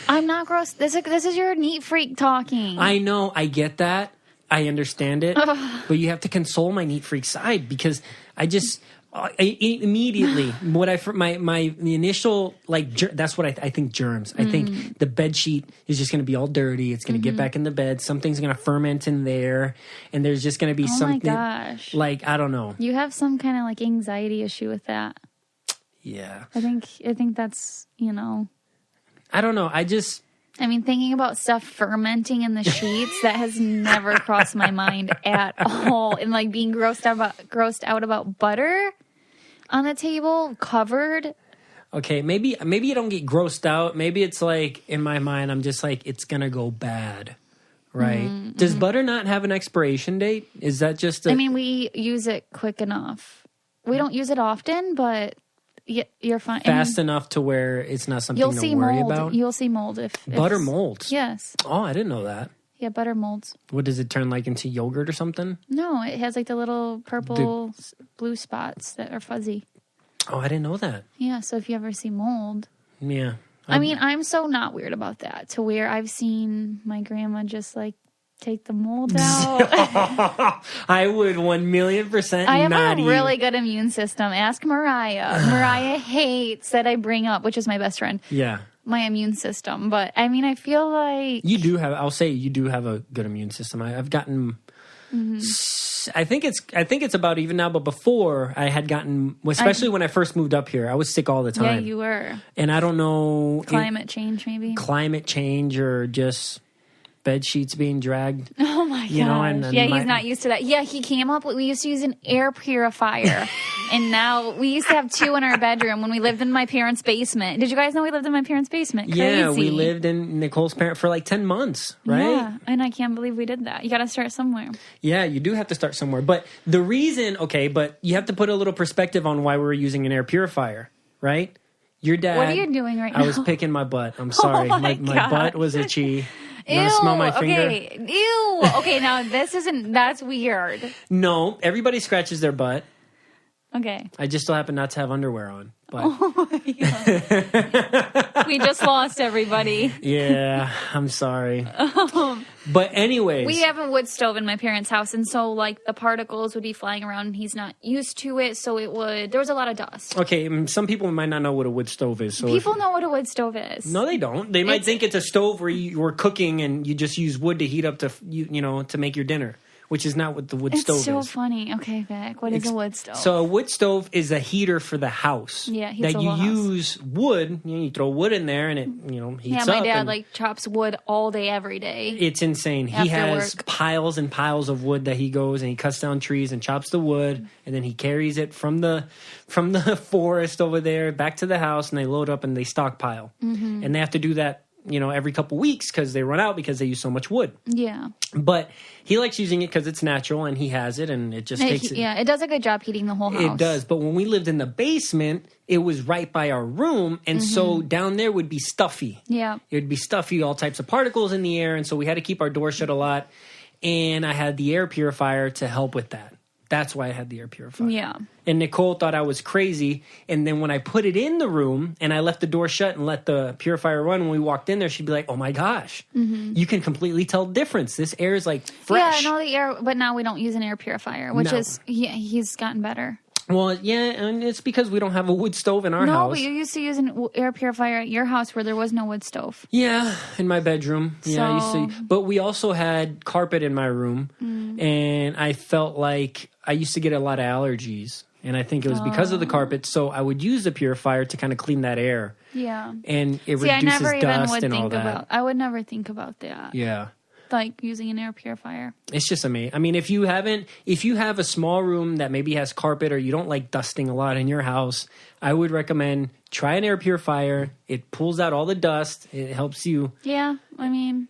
I'm not gross. This is your neat freak talking. I know. I get that. I understand it. But you have to console my neat freak side because immediately my initial that's what I think germs. I think the bed sheet is just going to be all dirty. It's going to get back in the bed. Something's going to ferment in there, and there's just going to be something. Oh my gosh! Like I don't know. You have some kind of like anxiety issue with that. Yeah. I think that's I don't know. I mean, thinking about stuff fermenting in the sheets, that has never crossed my mind at all. And like being grossed out about butter on the table, covered. Okay, maybe you don't get grossed out. Maybe it's like in my mind, I'm just like it's gonna go bad, right? Does butter not have an expiration date? Is that just? I mean, we use it quick enough. We don't use it often, but. Yeah, you're fine. Fast enough to where it's not something to worry about? You'll see mold if butter molds? Yes. Oh, I didn't know that. Yeah, butter molds. What, does it turn like into yogurt or something? No, it has like the little purple, blue spots that are fuzzy. Oh, I didn't know that. Yeah, so if you ever see mold. Yeah. I mean, I'm so not weird about that to where I've seen my grandma just like take the mold out. I would 1,000,000% I have not a really good immune system. Ask Mariah. Mariah hates that I bring up, which is my best friend. Yeah. My immune system. But I mean, I feel like you do have a good immune system. I've gotten I think it's about even now, but before I had gotten, especially when I first moved up here, I was sick all the time. Yeah, you were. And I don't know climate change or just bed sheets being dragged. Oh my gosh. He's not used to that. Yeah, he came up with, we used to use an air purifier. And now we used to have 2 in our bedroom when we lived in my parents' basement. Did you guys know we lived in my parents' basement? Crazy. Yeah, we lived in Nicole's parents for like 10 months, right? Yeah, and I can't believe we did that. You got to start somewhere. Yeah, you do have to start somewhere. But the reason, but you have to put a little perspective on why we're using an air purifier, right? Your dad. What are you doing right now? I was picking my butt. I'm sorry. Oh my butt was itchy. You want to smell my finger? Okay. Ew. Okay, now that's weird. No, everybody scratches their butt. Okay. I just so happen not to have underwear on. But. Oh my God. We just lost everybody. Yeah, I'm sorry. But anyways. We have a wood stove in my parents' house, and so like the particles would be flying around and he's not used to it, so there was a lot of dust. Okay, some people might not know what a wood stove is. So people know what a wood stove is. No, they don't. They might think it's a stove where you were cooking and you just use wood to heat up to make your dinner. which is not what the wood It's stove so is. funny. Okay, Vic, what is a wood stove? So a wood stove is a heater for the house. Yeah, heats that the you whole house. use wood. You throw wood in there, and it heats up. Yeah, my dad and chops wood all day, every day. it's insane. He after has work. piles and piles of wood that he goes and he cuts down trees and chops the wood, and then he carries it from the forest over there back to the house, and they load up and they stockpile. Mm-hmm. And they have to do that, every couple weeks because they run out because they use so much wood. Yeah. But he likes using it because it's natural and he has it, and it just takes it. Yeah, it does a good job heating the whole house. It does. But when we lived in the basement, it was right by our room. And so down there would be stuffy. Yeah. It would be stuffy, all types of particles in the air. And so we had to keep our door shut a lot. And I had the air purifier to help with that. That's why I had the air purifier. Yeah. And Nicole thought I was crazy. And then when I put it in the room and I left the door shut and let the purifier run, when we walked in there, she'd be like, oh my gosh, you can completely tell the difference. This air is like fresh. Yeah, I know the air, but now we don't use an air purifier, which is, he's gotten better. Well, yeah, and it's because we don't have a wood stove in our house. No, but you used to use an air purifier at your house where there was no wood stove. Yeah, in my bedroom. Yeah, I used to. But we also had carpet in my room, and I felt like I used to get a lot of allergies. And I think it was because of the carpet. So I would use the purifier to kind of clean that air. Yeah. And it See, I reduces never even dust would and all think that. I would never think about that. Yeah. Like using an air purifier. It's just amazing. I mean, if you have a small room that maybe has carpet or you don't like dusting a lot in your house, I would recommend try an air purifier. It pulls out all the dust. It helps you. Yeah, I mean,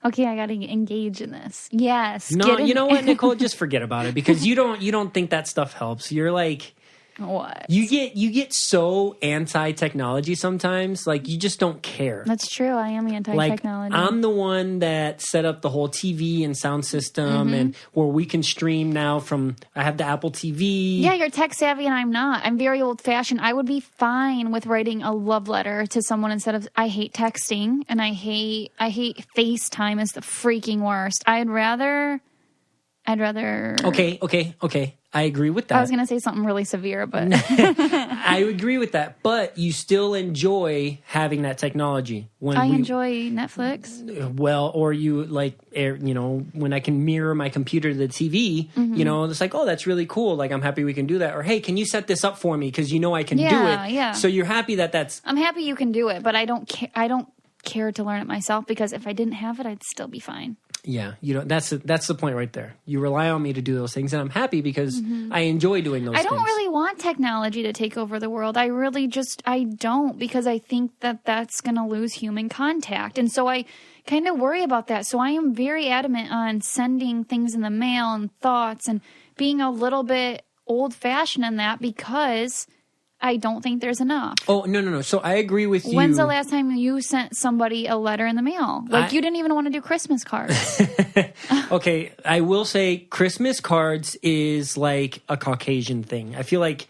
okay, I got to engage in this. Yes. No, you know what, Nicole? Just forget about it because you don't think that stuff helps. You're like, what? You get so anti-technology sometimes, like you just don't care. That's true. I am anti-technology. Like, I'm the one that set up the whole TV and sound system, and where we can stream now from. I have the Apple TV. Yeah, you're tech savvy, and I'm not. I'm very old-fashioned. I would be fine with writing a love letter to someone instead of. I hate texting, and I hate FaceTime is the freaking worst. I'd rather. Okay. I agree with that. I was going to say something really severe, but I agree with that. But you still enjoy having that technology. I enjoy Netflix. Well, or you like, when I can mirror my computer to the TV, it's like, oh, that's really cool. Like, I'm happy we can do that. Or, hey, can you set this up for me? Because I can do it. Yeah. So you're happy that's. I'm happy you can do it, but I don't care to learn it myself because if I didn't have it, I'd still be fine. Yeah, that's the point right there. You rely on me to do those things, and I'm happy because I enjoy doing those things. I don't really want technology to take over the world. I don't, because I think that that's going to lose human contact. And so I kind of worry about that. So I am very adamant on sending things in the mail and thoughts and being a little bit old-fashioned in that because I don't think there's enough. Oh, no. So I agree with you. When's the last time you sent somebody a letter in the mail? Like, you didn't even want to do Christmas cards. Okay, I will say Christmas cards is like a Caucasian thing. I feel like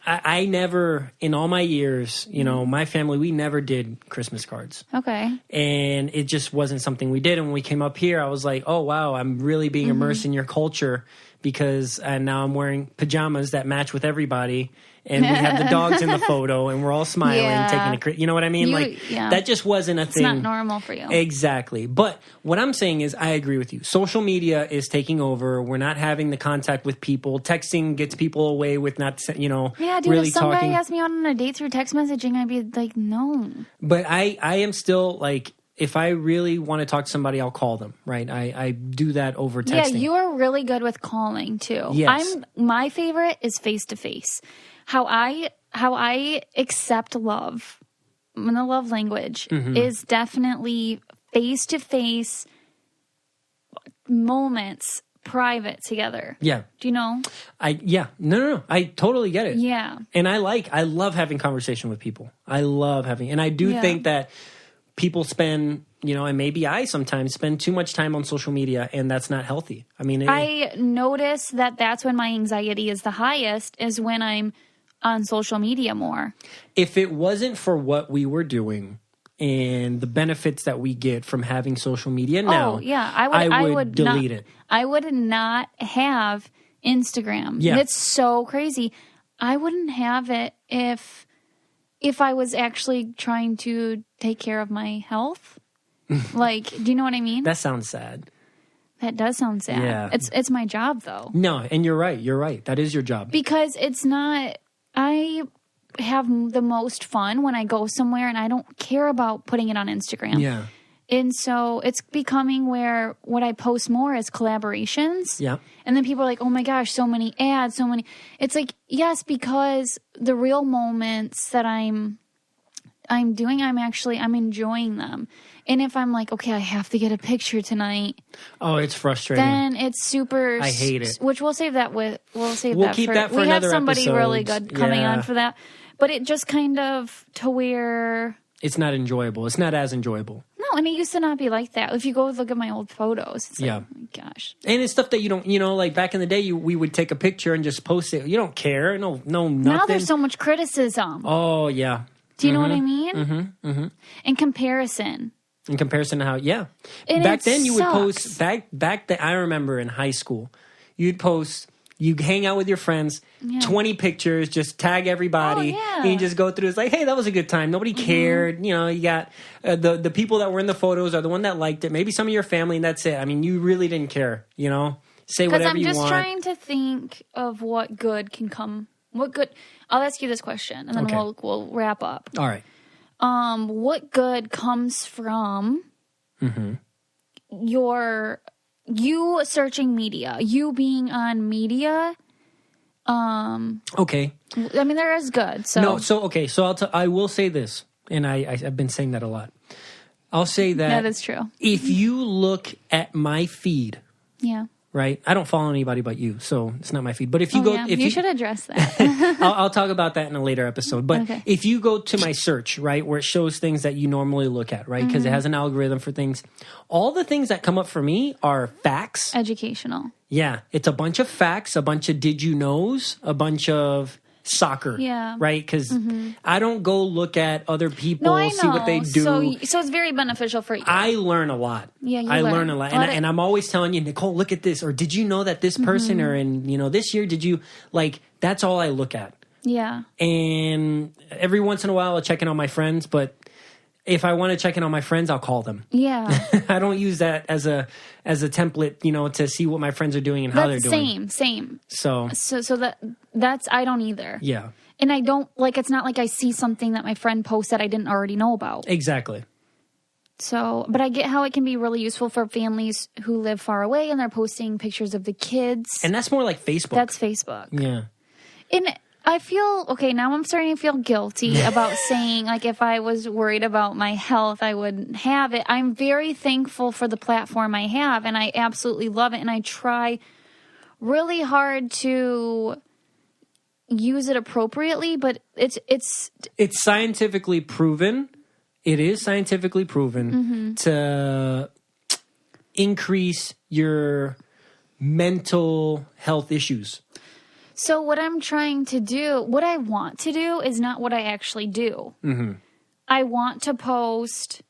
I never, in all my years, my family, we never did Christmas cards. Okay. And it just wasn't something we did. And when we came up here, I was like, oh, wow, I'm really being immersed in your culture because now I'm wearing pajamas that match with everybody. And we have the dogs in the photo, and we're all smiling, taking you know what I mean? That just wasn't a thing. It's not normal for you. Exactly. But what I'm saying is I agree with you. Social media is taking over. We're not having the contact with people. Texting gets people away with not, yeah, dude, really if somebody talking. asked me out on a date through text messaging, I'd be like, no. But I am still like, if I really want to talk to somebody, I'll call them, right? I do that over texting. Yeah, you are really good with calling, too. Yes. My favorite is face-to-face. How I accept love, in the love language, is definitely face-to-face moments, private together. Yeah. Do you know? No. I totally get it. Yeah. And I love having conversation with people. I love having, and I do think that people spend, and maybe I sometimes spend too much time on social media, and that's not healthy. I mean, I notice that that's when my anxiety is the highest, is when I'm on social media more. If it wasn't for what we were doing and the benefits that we get from having social media now, I would delete it. I would not have Instagram. Yeah. It's so crazy. I wouldn't have it if I was actually trying to take care of my health. Like, do you know what I mean? That sounds sad. That does sound sad. Yeah. It's my job, though. No, and you're right. You're right. That is your job. Because it's not... I have the most fun when I go somewhere and I don't care about putting it on Instagram. Yeah. And so it's becoming where what I post more is collaborations. Yeah. And then people are like, oh my gosh, so many ads, so many. It's like, yes, because the real moments that I'm doing, I'm enjoying them. And if I'm like, okay, I have to get a picture tonight. Oh, it's frustrating. Then it's super. I hate it. Which we'll save that with. We'll keep that for we have another somebody episode. really good coming on for that. But it just kind of to where. It's not enjoyable. It's not as enjoyable. No, and it used to not be like that. If you go look at my old photos, it's like, oh my gosh. And it's stuff that you don't, like back in the day, we would take a picture and just post it. You don't care. No, nothing. Now there's so much criticism. Oh, yeah. Do you know what I mean? Mm-hmm, mm-hmm. In comparison. In comparison to how, yeah. And back then you sucks. would post, back then, I remember in high school, you'd post, you'd hang out with your friends, 20 pictures, just tag everybody, and you just go through. It's like, hey, that was a good time. Nobody cared. You got the people that were in the photos are the one that liked it. Maybe some of your family, and that's it. I mean, you really didn't care. Say whatever you want. Because I'm just trying to think of what good can come. What good? I'll ask you this question, and then we'll wrap up. All right. What good comes from you searching media, you being on media? Okay. I mean, there is good. So I will say this, and I've been saying that a lot. I'll say that is true. If you look at my feed, right? I don't follow anybody but you, so it's not my feed. But if you if you should address that. I'll talk about that in a later episode. But if you go to my search, right, where it shows things that you normally look at, right, because it has an algorithm for things, all the things that come up for me are facts. Educational. Yeah, it's a bunch of facts, a bunch of did you knows, a bunch of soccer. Yeah. Right? Because I don't go look at other people, see what they do. So it's very beneficial for you. I learn a lot. Yeah, I learn a lot. And I'm always telling you, Nicole, look at this. Or did you know that this person or in, this year, did you, that's all I look at. Yeah. And every once in a while I'll check in on my friends, but if I want to check in on my friends, I'll call them. Yeah. I don't use that as a template, to see what my friends are doing and how they're doing. Same. So that's I don't either. Yeah. And I don't it's not like I see something that my friend posts that I didn't already know about. Exactly. So, but I get how it can be really useful for families who live far away and they're posting pictures of the kids. And that's more like Facebook. That's Facebook. Yeah. And I feel, now I'm starting to feel guilty about saying, if I was worried about my health, I wouldn't have it. I'm very thankful for the platform I have, and I absolutely love it, and I try really hard to use it appropriately, but it's scientifically proven. It is scientifically proven to increase your mental health issues. So what I'm trying to do, what I want to do is not what I actually do. Mm-hmm. I want to post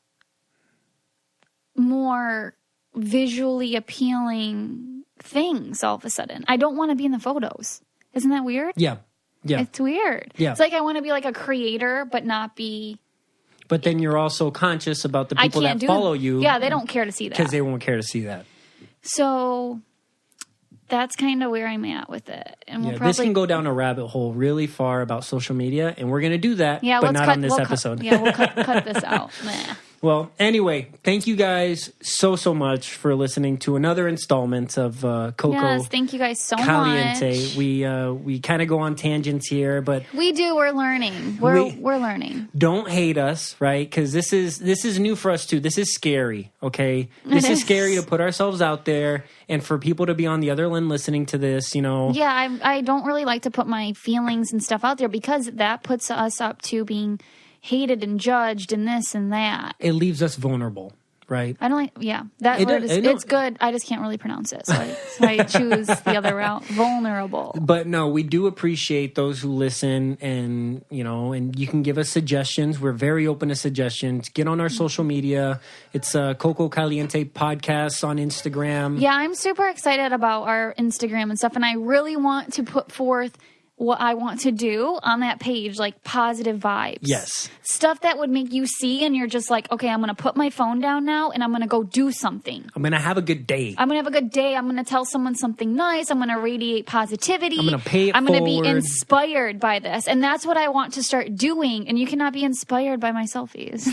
more visually appealing things all of a sudden. I don't want to be in the photos. Isn't that weird? Yeah. Yeah. It's weird. Yeah. It's like I want to be like a creator, but not be... But then you're also conscious about the people that follow you. Yeah, they don't care to see that. Because they won't care to see that. So... that's kind of where I'm at with it. And this can go down a rabbit hole really far about social media, and we're going to do that, but not on this episode. We'll cut this out. Nah. Well, anyway, thank you guys so much for listening to another installment of Coco. Yes, thank you guys so Caliente. much. We kind of go on tangents here, but we do. We're learning. We're learning. Don't hate us, right? Because this is new for us too. This is scary. Okay, this is scary to put ourselves out there and for people to be on the other end listening to this. Yeah, I don't really like to put my feelings and stuff out there because that puts us up to being hated and judged and this and that. It leaves us vulnerable, right? I don't like, that word is, it's good. I just can't really pronounce it. So I choose the other route, vulnerable. But no, we do appreciate those who listen and you can give us suggestions. We're very open to suggestions. Get on our social media. It's Coco Caliente Podcasts on Instagram. Yeah, I'm super excited about our Instagram and stuff. And I really want to put forth what I want to do on that page, like positive vibes. Yes. Stuff that would make you see and you're just like, okay, I'm going to put my phone down now and I'm going to go do something. I'm going to have a good day. I'm going to have a good day. I'm going to tell someone something nice. I'm going to radiate positivity. I'm going to pay it I'm forward. going to be inspired by this. And that's what I want to start doing. And you cannot be inspired by my selfies.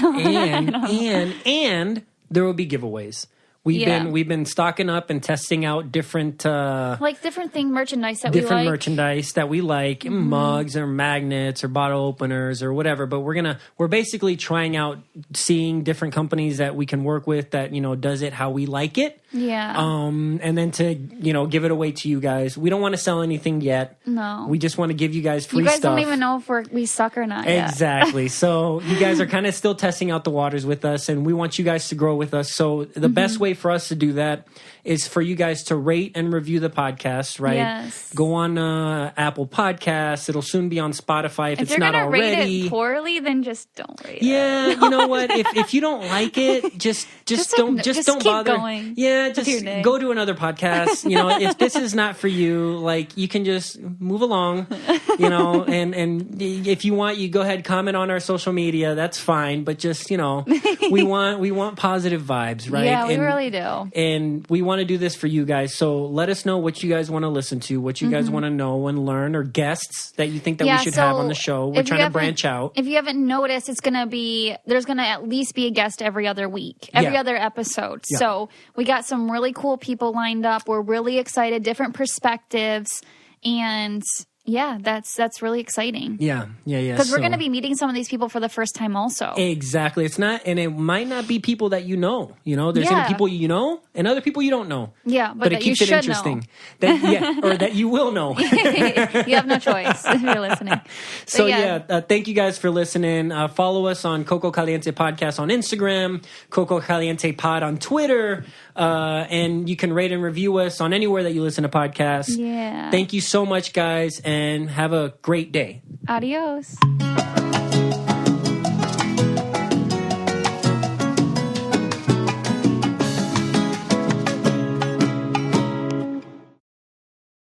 and there will be giveaways. We've been stocking up and testing out different different merchandise that we like. Different merchandise that we like, mugs or magnets or bottle openers or whatever. But we're basically trying out, seeing different companies that we can work with that, does it how we like it. Yeah. And then to, give it away to you guys. We don't want to sell anything yet. No. We just want to give you guys free stuff. You guys stuff. don't even know if we suck or not yet. Exactly. So you guys are kind of still testing out the waters with us, and we want you guys to grow with us. So the best way for us to do that is for you guys to rate and review the podcast, right? Yes. Go on Apple Podcasts. It'll soon be on Spotify if it's not already. If you're going to rate it poorly, then just don't rate it. Yeah, you know what? If you don't like it, just don't keep bother. Going. Yeah, just go to another podcast. If this is not for you, like, you can just move along. And if you want, you go ahead, comment on our social media. That's fine. But just we want positive vibes, right? Yeah, we really do. And we want to do this for you guys. So let us know what you guys want to listen to, what you guys want to know and learn, or guests that you think that we should have on the show. We're trying to branch out. If you haven't noticed, there's going to at least be a guest every other week, every other episode. Yeah. So we got some really cool people lined up. We're really excited, different perspectives, and yeah, that's really exciting. Yeah. Because we're going to be meeting some of these people for the first time also. Exactly. It's not, and it might not be people that you know. There's going to be people you know and other people you don't know. Yeah, but it keeps it interesting. Or that you will know. You have no choice if you're listening. So thank you guys for listening. Follow us on Coco Caliente Podcast on Instagram, Coco Caliente Pod on Twitter, and you can rate and review us on anywhere that you listen to podcasts. Yeah. Thank you so much, guys, and have a great day. Adios.